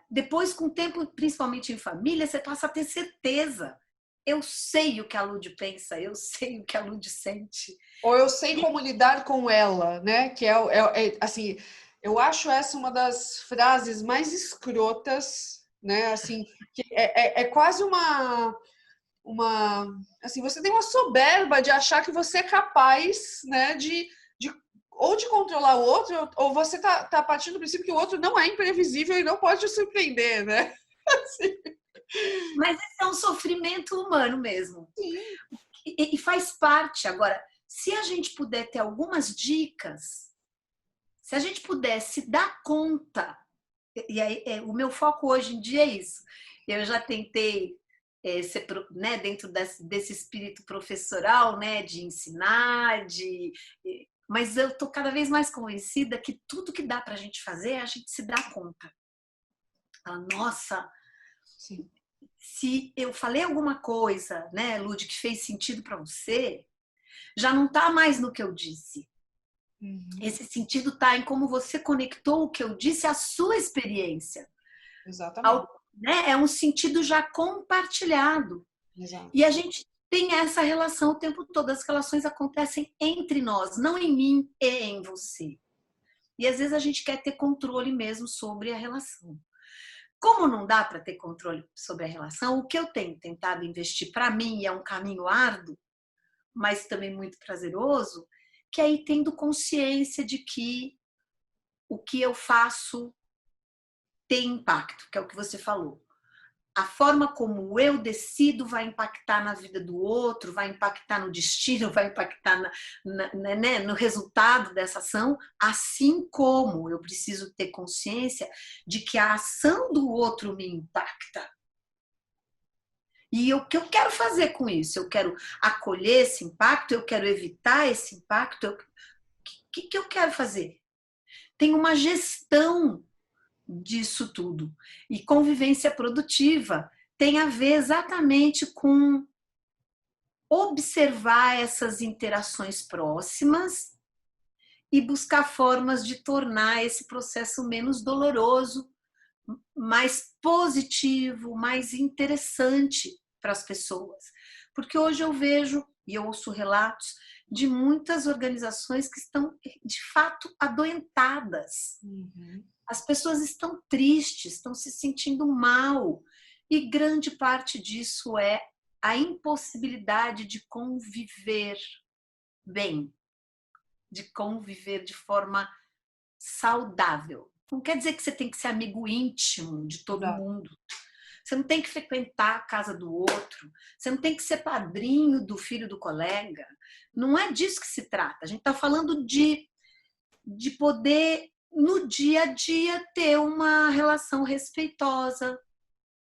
Depois, com o tempo, principalmente em família, você passa a ter certeza. Eu sei o que a Lud pensa, eu sei o que a Lud sente. Ou eu sei como lidar com ela, né? Que assim, eu acho essa uma das frases mais escrotas, né? Assim, que é quase assim, você tem uma soberba de achar que você é capaz, né, ou de controlar o outro, ou você tá partindo do princípio que o outro não é imprevisível e não pode te surpreender, né? Assim. Mas esse é um sofrimento humano mesmo. Sim. E faz parte. Agora, se a gente puder ter algumas dicas, se a gente pudesse dar conta, e aí, o meu foco hoje em dia é isso. Eu já tentei ser, né, dentro desse espírito professoral, né, de ensinar, mas eu estou cada vez mais convencida que tudo que dá para a gente fazer, a gente se dá conta. Nossa, Sim. se eu falei alguma coisa, né, Lud, que fez sentido para você, já não está mais no que eu disse. Uhum. Esse sentido está em como você conectou o que eu disse à sua experiência. Exatamente. Né? É um sentido já compartilhado. Exato. E a gente tem essa relação o tempo todo. As relações acontecem entre nós, não em mim e em você. E às vezes a gente quer ter controle mesmo sobre a relação. Como não dá para ter controle sobre a relação, o que eu tenho tentado investir para mim, e é um caminho árduo, mas também muito prazeroso, que é ir tendo consciência de que o que eu faço tem impacto, que é o que você falou. A forma como eu decido vai impactar na vida do outro, vai impactar no destino, vai impactar né, no resultado dessa ação, assim como eu preciso ter consciência de que a ação do outro me impacta. E o que eu quero fazer com isso? Eu quero acolher esse impacto, eu quero evitar esse impacto, o que eu quero fazer? Tem uma gestão disso tudo. E convivência produtiva tem a ver exatamente com observar essas interações próximas e buscar formas de tornar esse processo menos doloroso, mais positivo, mais interessante para as pessoas. Porque hoje eu vejo e eu ouço relatos de muitas organizações que estão, de fato, adoentadas. Uhum. As pessoas estão tristes, estão se sentindo mal. E grande parte disso é a impossibilidade de conviver bem, de conviver de forma saudável. Não quer dizer que você tem que ser amigo íntimo de todo mundo. Você não tem que frequentar a casa do outro. Você não tem que ser padrinho do filho do colega. Não é disso que se trata. A gente está falando de poder, no dia a dia, ter uma relação respeitosa.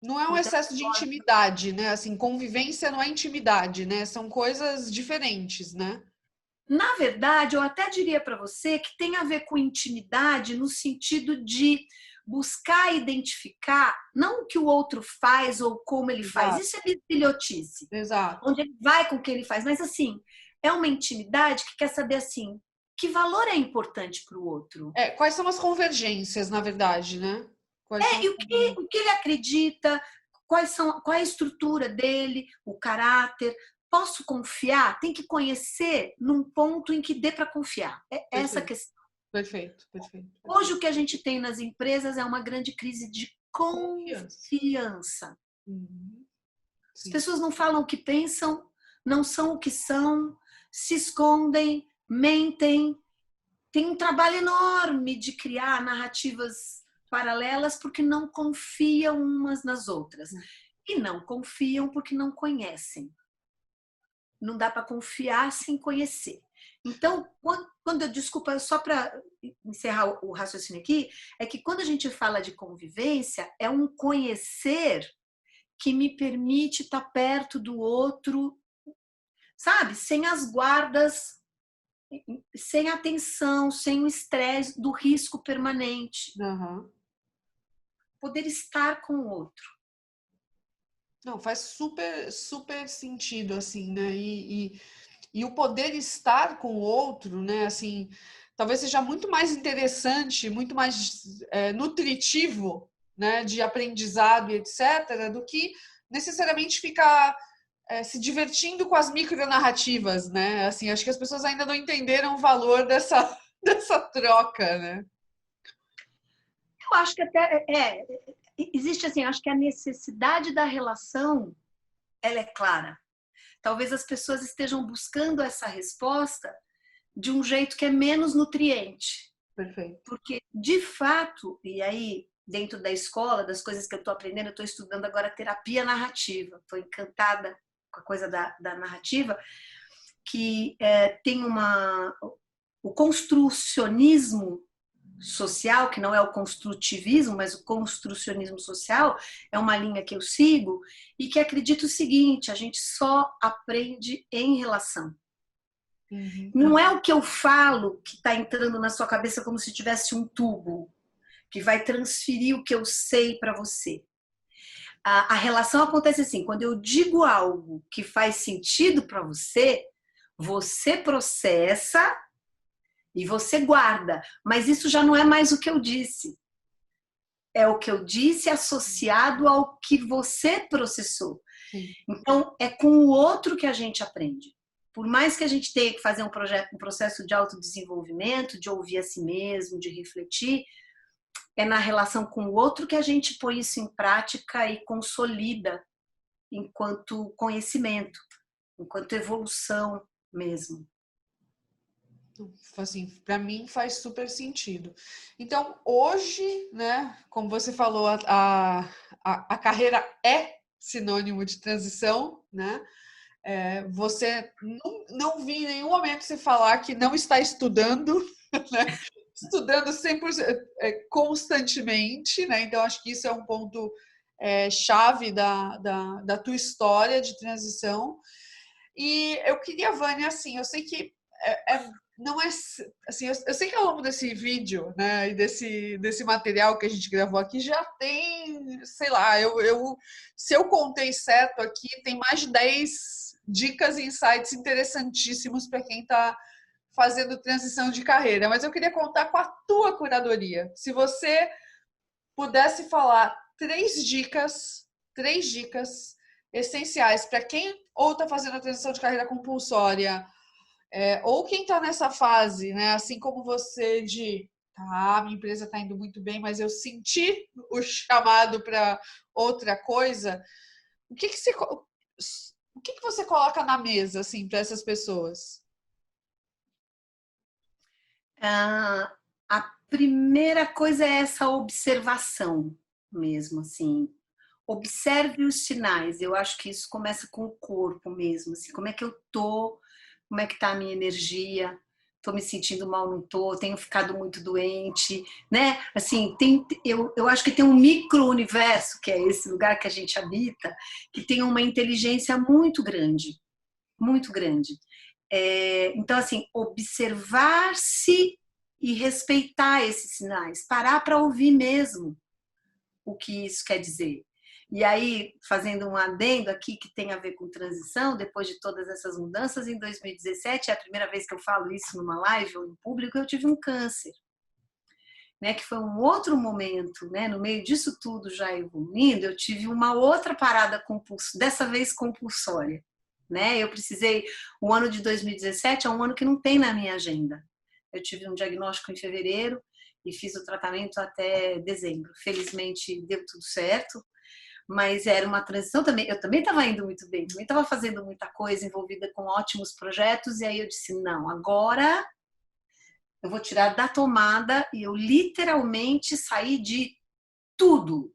Não é um excesso de intimidade, né? Assim, convivência não é intimidade, né? São coisas diferentes, né? Na verdade, eu até diria para você que tem a ver com intimidade no sentido de buscar identificar não o que o outro faz ou como ele faz. Isso é bisbilhotice. Exato. Onde ele vai com o que ele faz. Mas, assim, é uma intimidade que quer saber, assim, que valor é importante para o outro. Quais são as convergências, na verdade, né? E o que ele acredita, qual é a estrutura dele, o caráter. Posso confiar? Tem que conhecer num ponto em que dê para confiar. É essa a questão. Perfeito. Hoje o que a gente tem nas empresas é uma grande crise de confiança. As pessoas não falam o que pensam, não são o que são, se escondem, mentem. Tem um trabalho enorme de criar narrativas paralelas porque não confiam umas nas outras. E não confiam porque não conhecem. Não dá para confiar sem conhecer. Então, desculpa, só para encerrar o raciocínio aqui, é que quando a gente fala de convivência, é um conhecer que me permite estar perto do outro, sabe? Sem as guardas, sem a tensão, sem o estresse do risco permanente. Uhum. Poder estar com o outro. Não, faz super sentido, assim, né? E o poder estar com o outro, né? Assim, talvez seja muito mais interessante, muito mais nutritivo, né? De aprendizado e etc., do que necessariamente ficar se divertindo com as micronarrativas, né? Assim, acho que as pessoas ainda não entenderam o valor dessa troca, né? Eu acho que até existe assim, acho que a necessidade da relação ela é clara. Talvez as pessoas estejam buscando essa resposta de um jeito que é menos nutriente. Perfeito. Porque, de fato, e aí, dentro da escola, das coisas que eu estou aprendendo, eu estou estudando agora terapia narrativa. Estou encantada com a coisa da narrativa, que tem o construcionismo social, que não é o construtivismo, mas o construcionismo social, é uma linha que eu sigo e que acredita o seguinte: a gente só aprende em relação. Uhum. Não é o que eu falo que está entrando na sua cabeça como se tivesse um tubo que vai transferir o que eu sei para você. A relação acontece assim: quando eu digo algo que faz sentido para você, você processa e você guarda, mas isso já não é mais o que eu disse. É o que eu disse associado ao que você processou. Sim. Então, é com o outro que a gente aprende. por mais que a gente tenha que fazer um processo de autodesenvolvimento, de ouvir a si mesmo, de refletir, é na relação com o outro que a gente põe isso em prática e consolida enquanto conhecimento, enquanto evolução mesmo. Assim, para mim faz super sentido. Então, hoje, né, como você falou, a carreira é sinônimo de transição, né? Você não vi em nenhum momento você falar que não está estudando, né? Estudando 100%, constantemente, né? Então, acho que isso é um ponto chave da tua história de transição. E eu queria, Vânia, assim, eu sei que não é assim, eu sei que ao longo desse vídeo, né, e desse material que a gente gravou aqui já tem, sei lá, se eu contei certo aqui, tem mais de 10 dicas e insights interessantíssimos para quem está fazendo transição de carreira, mas eu queria contar com a tua curadoria. Se você pudesse falar três dicas essenciais para quem ou está fazendo a transição de carreira compulsória, ou quem está nessa fase, né, assim como você, de minha empresa está indo muito bem, mas eu senti o chamado para outra coisa, o que você coloca na mesa assim, para essas pessoas? A primeira coisa é essa observação mesmo, assim. Observe os sinais. Eu acho que isso começa com o corpo mesmo, assim, como é que eu tô, como é que tá a minha energia, tô me sentindo mal, não tô, tenho ficado muito doente, né? Assim, eu acho que tem um micro-universo, que é esse lugar que a gente habita, que tem uma inteligência muito grande, muito grande. Então, assim, observar-se e respeitar esses sinais, parar para ouvir mesmo o que isso quer dizer. E aí, fazendo um adendo aqui que tem a ver com transição, depois de todas essas mudanças, em 2017, é a primeira vez que eu falo isso numa live ou em público, eu tive um câncer, né, que foi um outro momento, né, no meio disso tudo já evoluindo, eu tive uma outra parada dessa vez compulsória, né? Eu precisei, o ano de 2017 é um ano que não tem na minha agenda. Eu tive um diagnóstico em fevereiro e fiz o tratamento até dezembro. Felizmente deu tudo certo, mas era uma transição também. Eu também estava indo muito bem, também estava fazendo muita coisa, envolvida com ótimos projetos, e aí eu disse, não, agora eu vou tirar da tomada, e eu literalmente saí de tudo.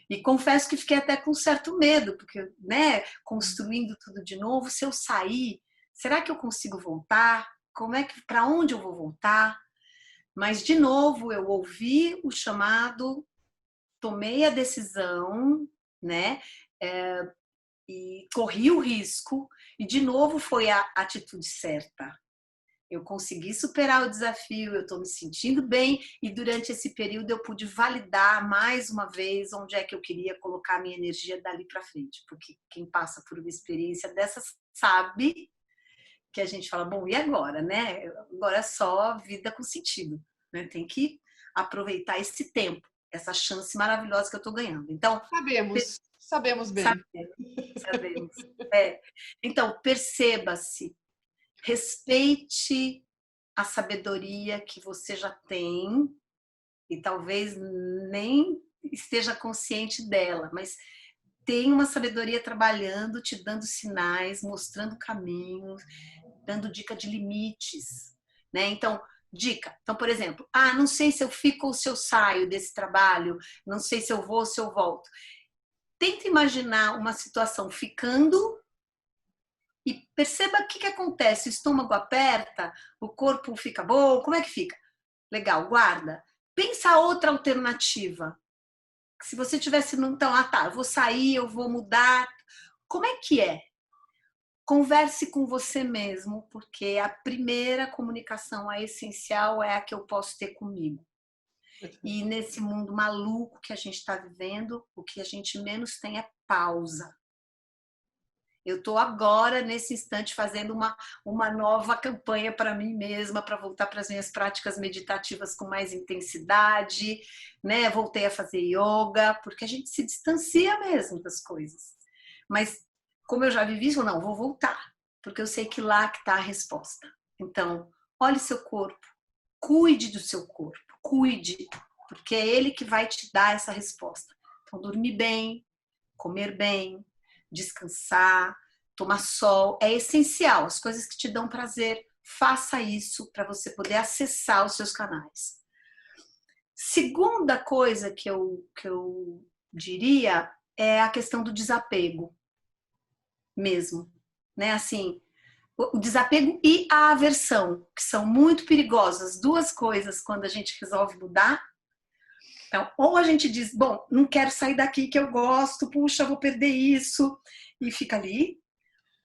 E confesso que fiquei até com certo medo, porque, né, construindo tudo de novo, se eu sair, será que eu consigo voltar? Para onde eu vou voltar? Mas, de novo, eu ouvi o chamado, tomei a decisão, né, e corri o risco, e, de novo, foi a atitude certa. Eu consegui superar o desafio, eu estou me sentindo bem, e durante esse período eu pude validar mais uma vez onde é que eu queria colocar a minha energia dali para frente, porque quem passa por uma experiência dessas sabe que a gente fala, bom, e agora, né? Agora é só vida com sentido, né? Tem que aproveitar esse tempo, essa chance maravilhosa que eu estou ganhando. Então, Sabemos bem. Sabemos. Então, perceba-se, respeite a sabedoria que você já tem e talvez nem esteja consciente dela, mas tem uma sabedoria trabalhando, te dando sinais, mostrando caminhos, dando dica de limites, né? Então, dica. Então, por exemplo, não sei se eu fico ou se eu saio desse trabalho, não sei se eu vou ou se eu volto. Tenta imaginar uma situação ficando e perceba o que acontece. O estômago aperta, o corpo fica bom, como é que fica? Legal, guarda. Pensa outra alternativa. Se você tivesse, então, eu vou sair, eu vou mudar. Como é que é? Converse com você mesmo, porque a primeira comunicação, a essencial, é a que eu posso ter comigo. E nesse mundo maluco que a gente está vivendo, o que a gente menos tem é pausa. Eu estou agora, nesse instante, fazendo uma nova campanha para mim mesma, para voltar para as minhas práticas meditativas com mais intensidade, né? Voltei a fazer yoga, porque a gente se distancia mesmo das coisas. Mas, como eu já vivi isso, não, vou voltar. porque eu sei que lá que está a resposta. Então, olhe seu corpo, cuide do seu corpo, cuide, porque é ele que vai te dar essa resposta. Então, dormir bem, comer bem, descansar, tomar sol, é essencial. As coisas que te dão prazer, faça isso para você poder acessar os seus canais. Segunda coisa que eu diria é a questão do desapego mesmo, né? Assim, o desapego e a aversão, que são muito perigosas, duas coisas quando a gente resolve mudar. Então, ou a gente diz, bom, não quero sair daqui que eu gosto, puxa, vou perder isso, e fica ali.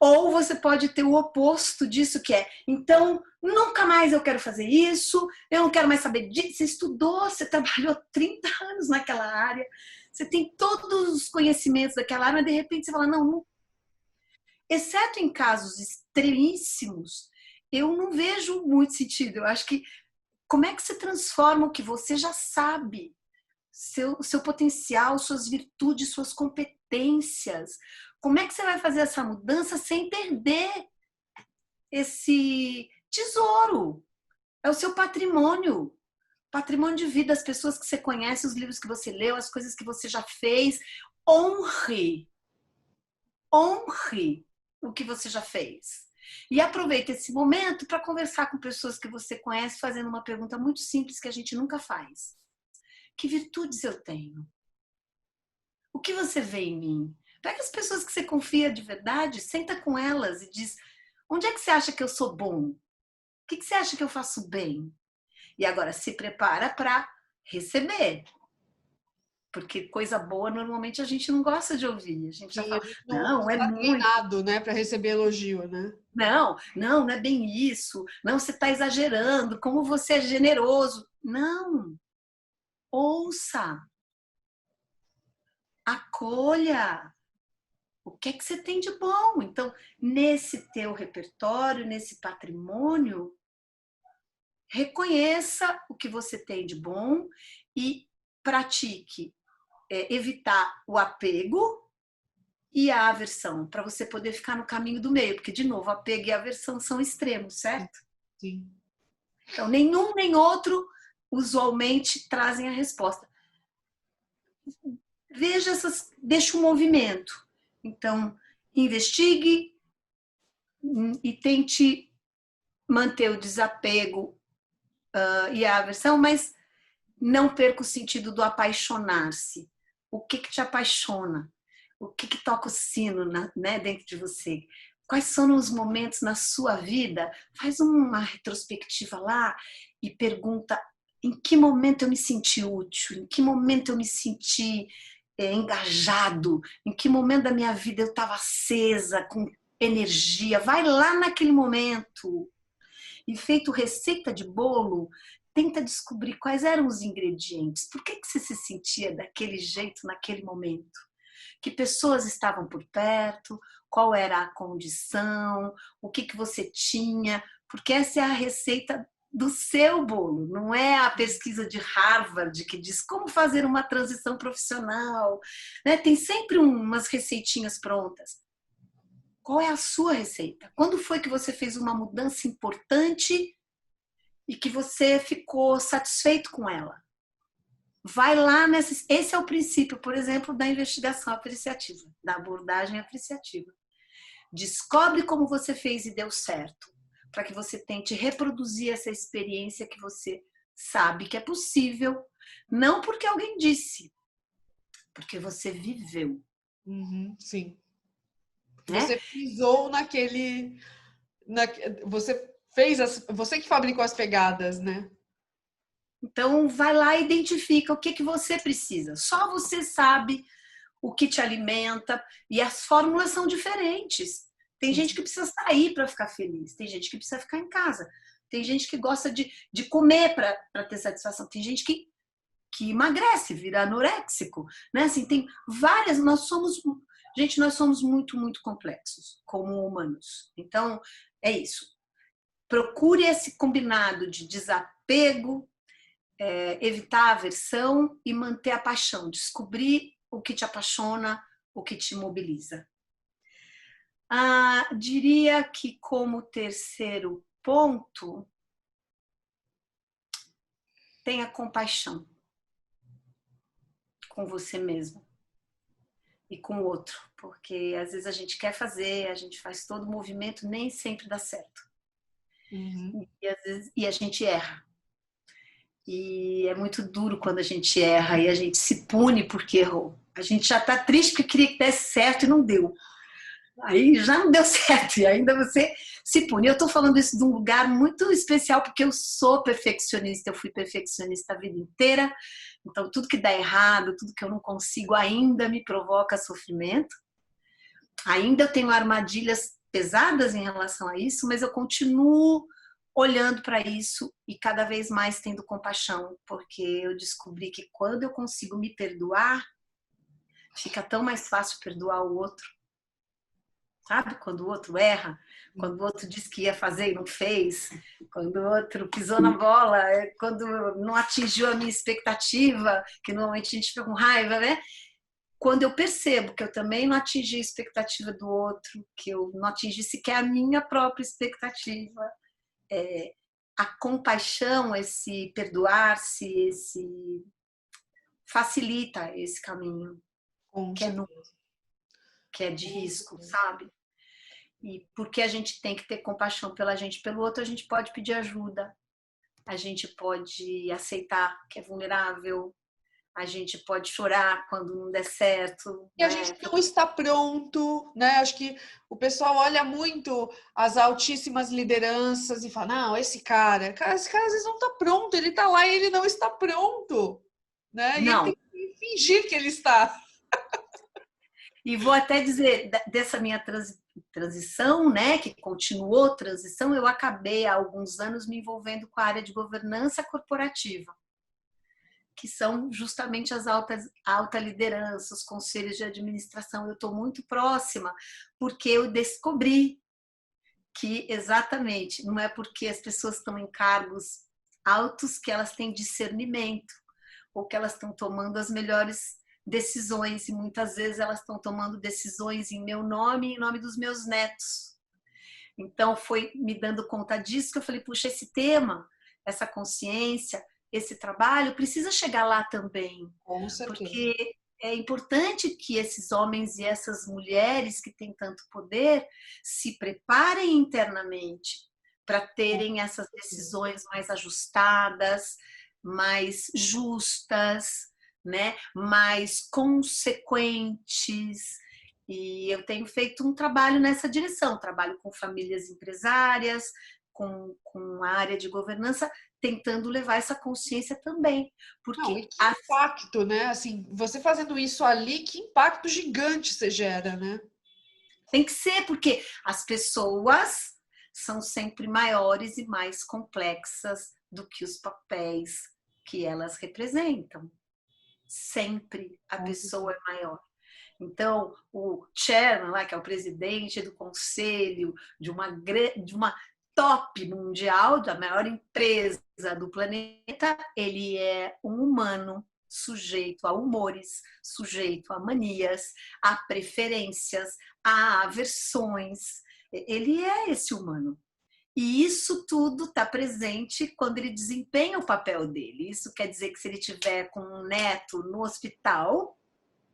Ou você pode ter o oposto disso, que é, então, nunca mais eu quero fazer isso, eu não quero mais saber disso. Você estudou, você trabalhou 30 anos naquela área, você tem todos os conhecimentos daquela área, mas de repente você fala, não, exceto em casos extremíssimos, eu não vejo muito sentido. Eu acho que como é que você transforma o que você já sabe? Seu potencial, suas virtudes, suas competências. Como é que você vai fazer essa mudança sem perder esse tesouro? É o seu patrimônio. Patrimônio de vida, as pessoas que você conhece, os livros que você leu, as coisas que você já fez. Honre. Honre o que você já fez. E aproveite esse momento para conversar com pessoas que você conhece, fazendo uma pergunta muito simples que a gente nunca faz. Que virtudes eu tenho? O que você vê em mim? Pega as pessoas que você confia de verdade, senta com elas e diz: onde é que você acha que eu sou bom? O que você acha que eu faço bem? E agora se prepara para receber. Porque coisa boa normalmente a gente não gosta de ouvir. A gente já Sim, a fala: gente não não, é está muito. treinado, né, para receber elogio, né? Não é bem isso. Não, você está exagerando. Como você é generoso. Não. Ouça. Acolha. O que é que você tem de bom? Então, nesse teu repertório, nesse patrimônio, reconheça o que você tem de bom e pratique evitar o apego e a aversão, para você poder ficar no caminho do meio, porque, de novo, o apego e a aversão são extremos, certo? Sim. Então, nenhum nem outro usualmente trazem a resposta. Veja essas, deixa um movimento. Então, investigue e tente manter o desapego e a aversão, mas não perca o sentido do apaixonar-se. O que te apaixona? O que toca o sino né, dentro de você? Quais são os momentos na sua vida? Faz uma retrospectiva lá e pergunta em que momento eu me senti útil, em que momento eu me senti engajado, em que momento da minha vida eu estava acesa, com energia. Vai lá naquele momento. E feito receita de bolo, tenta descobrir quais eram os ingredientes. Por que você se sentia daquele jeito naquele momento? Que pessoas estavam por perto? Qual era a condição? O que você tinha? Porque essa é a receita do seu bolo, não é a pesquisa de Harvard que diz como fazer uma transição profissional, né? Tem sempre umas receitinhas prontas. Qual é a sua receita? Quando foi que você fez uma mudança importante e que você ficou satisfeito com ela? Vai lá nessa. Esse é o princípio, por exemplo, da investigação apreciativa, da abordagem apreciativa. Descobre como você fez e deu certo, para que você tente reproduzir essa experiência que você sabe que é possível, não porque alguém disse, porque você viveu. Uhum, sim. Né? Você pisou naquele. Você fez você que fabricou as pegadas, né? Então, vai lá e identifica o que você precisa. Só você sabe o que te alimenta e as fórmulas são diferentes. Tem gente que precisa sair para ficar feliz, tem gente que precisa ficar em casa, tem gente que gosta de comer para ter satisfação, tem gente que emagrece, vira anoréxico, né? Assim, tem várias, nós somos muito, muito complexos como humanos. Então, é isso. Procure esse combinado de desapego, evitar a aversão e manter a paixão, descobrir o que te apaixona, o que te mobiliza. Diria que como terceiro ponto, tenha compaixão com você mesmo e com o outro, porque às vezes a gente quer fazer, a gente faz todo o movimento, nem sempre dá certo. Uhum. E a gente erra. E é muito duro quando a gente erra e a gente se pune porque errou. A gente já está triste porque queria que desse certo e não deu. Aí já não deu certo e ainda você se pune. Eu estou falando isso de um lugar muito especial porque eu sou perfeccionista, eu fui perfeccionista a vida inteira. Então tudo que dá errado, tudo que eu não consigo ainda me provoca sofrimento. Ainda eu tenho armadilhas pesadas em relação a isso, mas eu continuo olhando para isso e cada vez mais tendo compaixão, porque eu descobri que quando eu consigo me perdoar, fica tão mais fácil perdoar o outro. Sabe? Quando o outro erra, quando o outro disse que ia fazer e não fez, quando o outro pisou na bola, quando não atingiu a minha expectativa, que normalmente a gente fica com raiva, né? Quando eu percebo que eu também não atingi a expectativa do outro, que eu não atingi sequer a minha própria expectativa, a compaixão, esse perdoar-se, esse facilita esse caminho Com que é certeza. que é de Com risco, certeza. sabe? E porque a gente tem que ter compaixão pela gente, pelo outro, a gente pode pedir ajuda, a gente pode aceitar que é vulnerável, a gente pode chorar quando não der certo, E a gente né? não está pronto, né? Acho que o pessoal olha muito as altíssimas lideranças e fala, não, esse cara às vezes não está pronto, ele está lá e ele não está pronto, né? E ele tem Não. que fingir que ele está. E vou até dizer, dessa minha transição, né, que continuou transição, eu acabei há alguns anos me envolvendo com a área de governança corporativa, que são justamente as alta liderança, os conselhos de administração. Eu estou muito próxima, porque eu descobri que exatamente não é porque as pessoas estão em cargos altos que elas têm discernimento ou que elas estão tomando as melhores decisões, e muitas vezes elas estão tomando decisões em meu nome e em nome dos meus netos. Então foi me dando conta disso que eu falei, puxa, esse tema, essa consciência, esse trabalho precisa chegar lá também, Com certeza. porque é importante que esses homens e essas mulheres que têm tanto poder se preparem internamente para terem essas decisões mais ajustadas, mais justas, né? Mais consequentes. E eu tenho feito um trabalho nessa direção, trabalho com famílias empresárias, com a área de governança, tentando levar essa consciência também. Não, Porque e que impacto, né? Assim, você fazendo isso ali, que impacto gigante você gera, né? tem que ser, porque as pessoas são sempre maiores e mais complexas do que os papéis que elas representam. Sempre a Com pessoa certeza. é maior. Então, o chairman, lá, que é o presidente do conselho de uma top mundial, da maior empresa do planeta, ele é um humano sujeito a humores, sujeito a manias, a preferências, a aversões. Ele é esse humano. E isso tudo está presente quando ele desempenha o papel dele. Isso quer dizer que se ele tiver com um neto no hospital,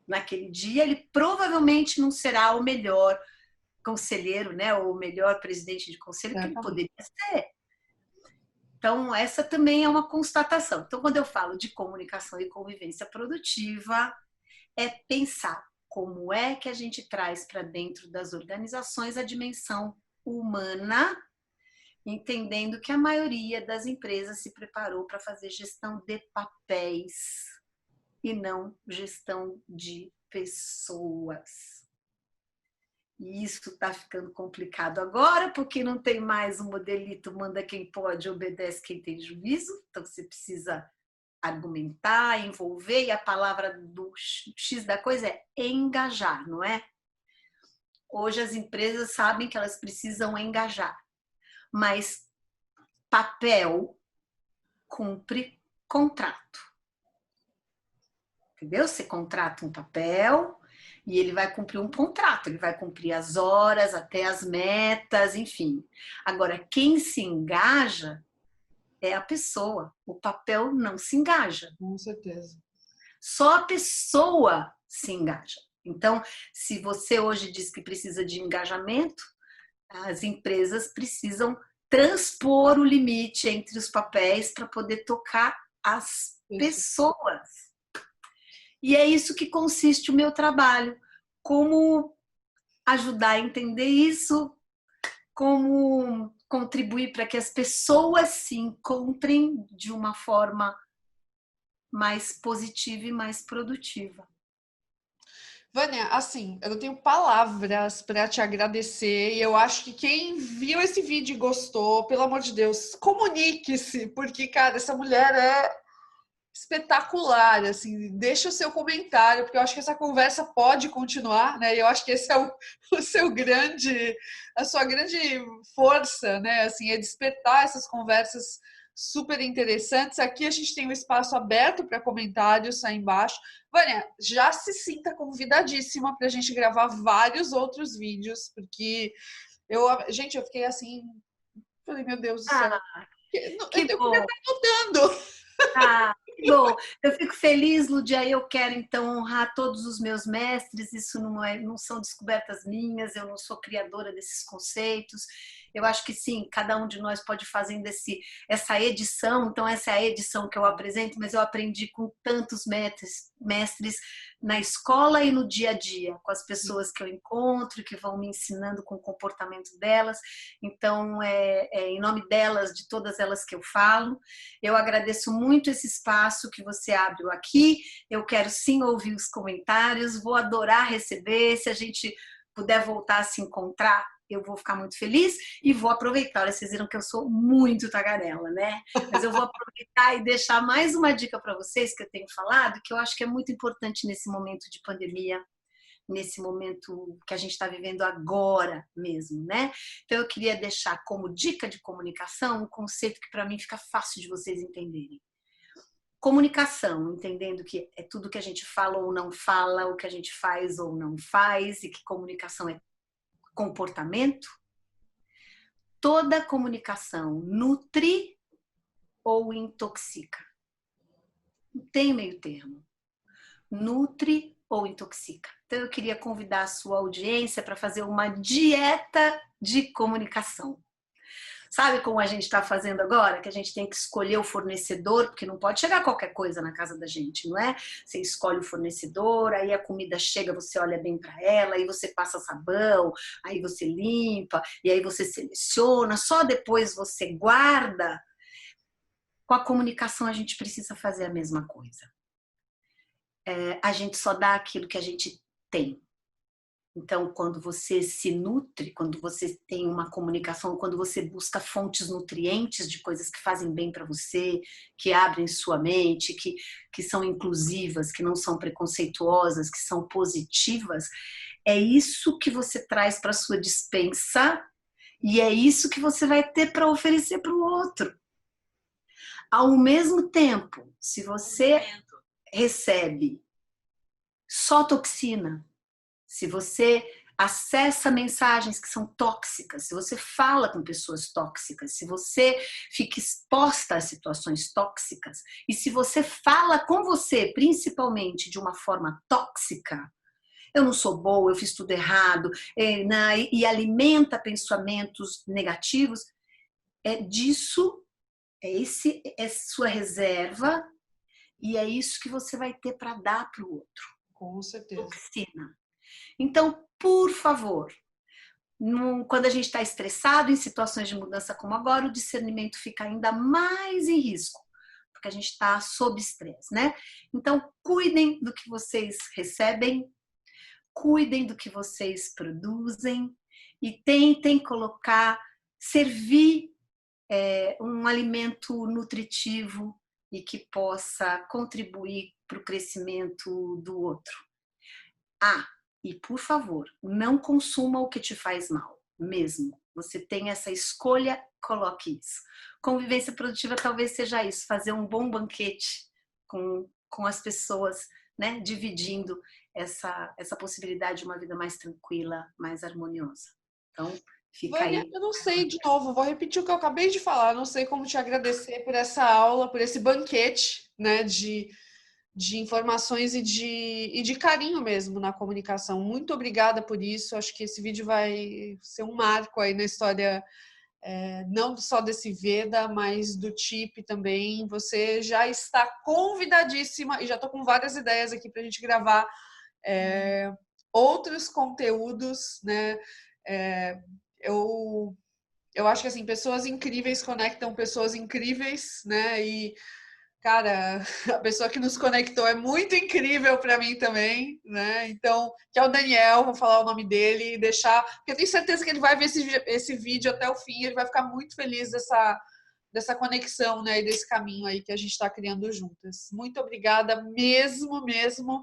naquele dia, ele provavelmente não será o melhor conselheiro, né, ou o melhor presidente de conselho que ele Certamente. poderia ser. Então, essa também é uma constatação. Então, quando eu falo de comunicação e convivência produtiva, é pensar como é que a gente traz para dentro das organizações a dimensão humana, entendendo que a maioria das empresas se preparou para fazer gestão de papéis e não gestão de pessoas. E isso está ficando complicado agora, porque não tem mais o modelito manda quem pode, obedece quem tem juízo. Então você precisa argumentar, envolver, e a palavra do X da coisa é engajar, não é? Hoje as empresas sabem que elas precisam engajar, mas papel cumpre contrato. Entendeu? Você contrata um papel E ele vai cumprir um contrato, ele vai cumprir as horas, até as metas, enfim. Agora, quem se engaja é a pessoa. O papel não se engaja. Com certeza. Só a pessoa se engaja. Então, se você hoje diz que precisa de engajamento, as empresas precisam transpor o limite entre os papéis para poder tocar as pessoas. E é isso que consiste o meu trabalho. Como ajudar a entender isso, como contribuir para que as pessoas se encontrem de uma forma mais positiva e mais produtiva. Vânia, assim, eu não tenho palavras para te agradecer e eu acho que quem viu esse vídeo e gostou, pelo amor de Deus, comunique-se, porque, cara, essa mulher é espetacular, assim, deixa o seu comentário, porque eu acho que essa conversa pode continuar, né? E eu acho que esse é o seu grande, a sua grande força, né? Assim, é despertar essas conversas super interessantes. Aqui a gente tem um espaço aberto para comentários aí embaixo. Vânia, já se sinta convidadíssima para a gente gravar vários outros vídeos, porque gente, eu fiquei assim, falei, meu Deus do céu, Que eu queria bom! estar anotando. Ah, bom, eu fico feliz, Ludia. Eu quero então honrar todos os meus mestres. Isso não são descobertas minhas, eu não sou criadora desses conceitos. Eu acho que sim, cada um de nós pode fazer essa edição. Então, essa é a edição que eu apresento, mas eu aprendi com tantos mestres na escola e no dia a dia, com as pessoas que eu encontro, que vão me ensinando com o comportamento delas. Então, é em nome delas, de todas elas que eu falo. Eu agradeço muito esse espaço que você abriu aqui. Eu quero sim ouvir os comentários, vou adorar receber. Se a gente puder voltar a se encontrar, eu vou ficar muito feliz e vou aproveitar. Olha, vocês viram que eu sou muito tagarela, né? Mas eu vou aproveitar e deixar mais uma dica para vocês que eu tenho falado, que eu acho que é muito importante nesse momento de pandemia, nesse momento que a gente está vivendo agora mesmo, né? Então eu queria deixar como dica de comunicação um conceito que para mim fica fácil de vocês entenderem. Comunicação, entendendo que é tudo que a gente fala ou não fala, o que a gente faz ou não faz, e que comunicação é comportamento. Toda comunicação nutre ou intoxica. Não tem meio termo. Nutre ou intoxica. Então eu queria convidar a sua audiência para fazer uma dieta de comunicação. Sabe como a gente está fazendo agora? Que a gente tem que escolher o fornecedor, porque não pode chegar qualquer coisa na casa da gente, não é? Você escolhe o fornecedor, aí a comida chega, você olha bem para ela, aí você passa sabão, aí você limpa, e aí você seleciona, só depois você guarda. Com a comunicação a gente precisa fazer a mesma coisa. A gente só dá aquilo que a gente tem. Então, quando você se nutre, quando você tem uma comunicação, quando você busca fontes nutrientes de coisas que fazem bem para você, que abrem sua mente, que são inclusivas, que não são preconceituosas, que são positivas, é isso que você traz para a sua despensa e é isso que você vai ter para oferecer para o outro. Ao mesmo tempo, se você recebe só toxina, se você acessa mensagens que são tóxicas, se você fala com pessoas tóxicas, se você fica exposta a situações tóxicas e se você fala com você, principalmente de uma forma tóxica, eu não sou boa, eu fiz tudo errado, e alimenta pensamentos negativos, é sua reserva e é isso que você vai ter para dar para o outro. Com certeza. Toxina. Então, por favor, quando a gente está estressado em situações de mudança como agora, o discernimento fica ainda mais em risco, porque a gente está sob estresse, né? Então, cuidem do que vocês recebem, cuidem do que vocês produzem e tentem servir um alimento nutritivo e que possa contribuir para o crescimento do outro. E por favor, não consuma o que te faz mal, mesmo. Você tem essa escolha, coloque isso. Convivência produtiva talvez seja isso, fazer um bom banquete com as pessoas, né? Dividindo essa possibilidade de uma vida mais tranquila, mais harmoniosa. Então, fica Vânia, aí. eu não sei de novo, vou repetir o que eu acabei de falar, não sei como te agradecer por essa aula, por esse banquete, né, de informações e de carinho mesmo na comunicação. Muito obrigada por isso, acho que esse vídeo vai ser um marco aí na história, não só desse Veda, mas do TIP também. Você já está convidadíssima, e já estou com várias ideias aqui para a gente gravar outros conteúdos, né? Eu, eu acho que assim, pessoas incríveis conectam pessoas incríveis, né? E, cara, a pessoa que nos conectou é muito incrível para mim também, né? Então, que é o Daniel, vou falar o nome dele e deixar, porque eu tenho certeza que ele vai ver esse vídeo até o fim, ele vai ficar muito feliz dessa conexão, né? E desse caminho aí que a gente está criando juntas. Muito obrigada mesmo, mesmo.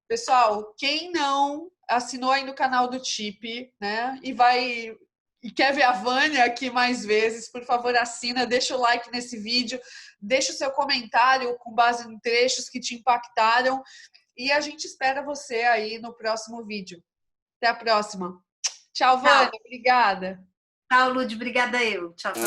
Pessoal, quem não assinou aí no canal do TIP, né? E quer ver a Vânia aqui mais vezes, por favor, assina, deixa o like nesse vídeo, deixa o seu comentário com base em trechos que te impactaram e a gente espera você aí no próximo vídeo. Até a próxima. Tchau, Vânia. Tchau. Obrigada. Tchau, Lud. Obrigada eu. Tchau, tchau.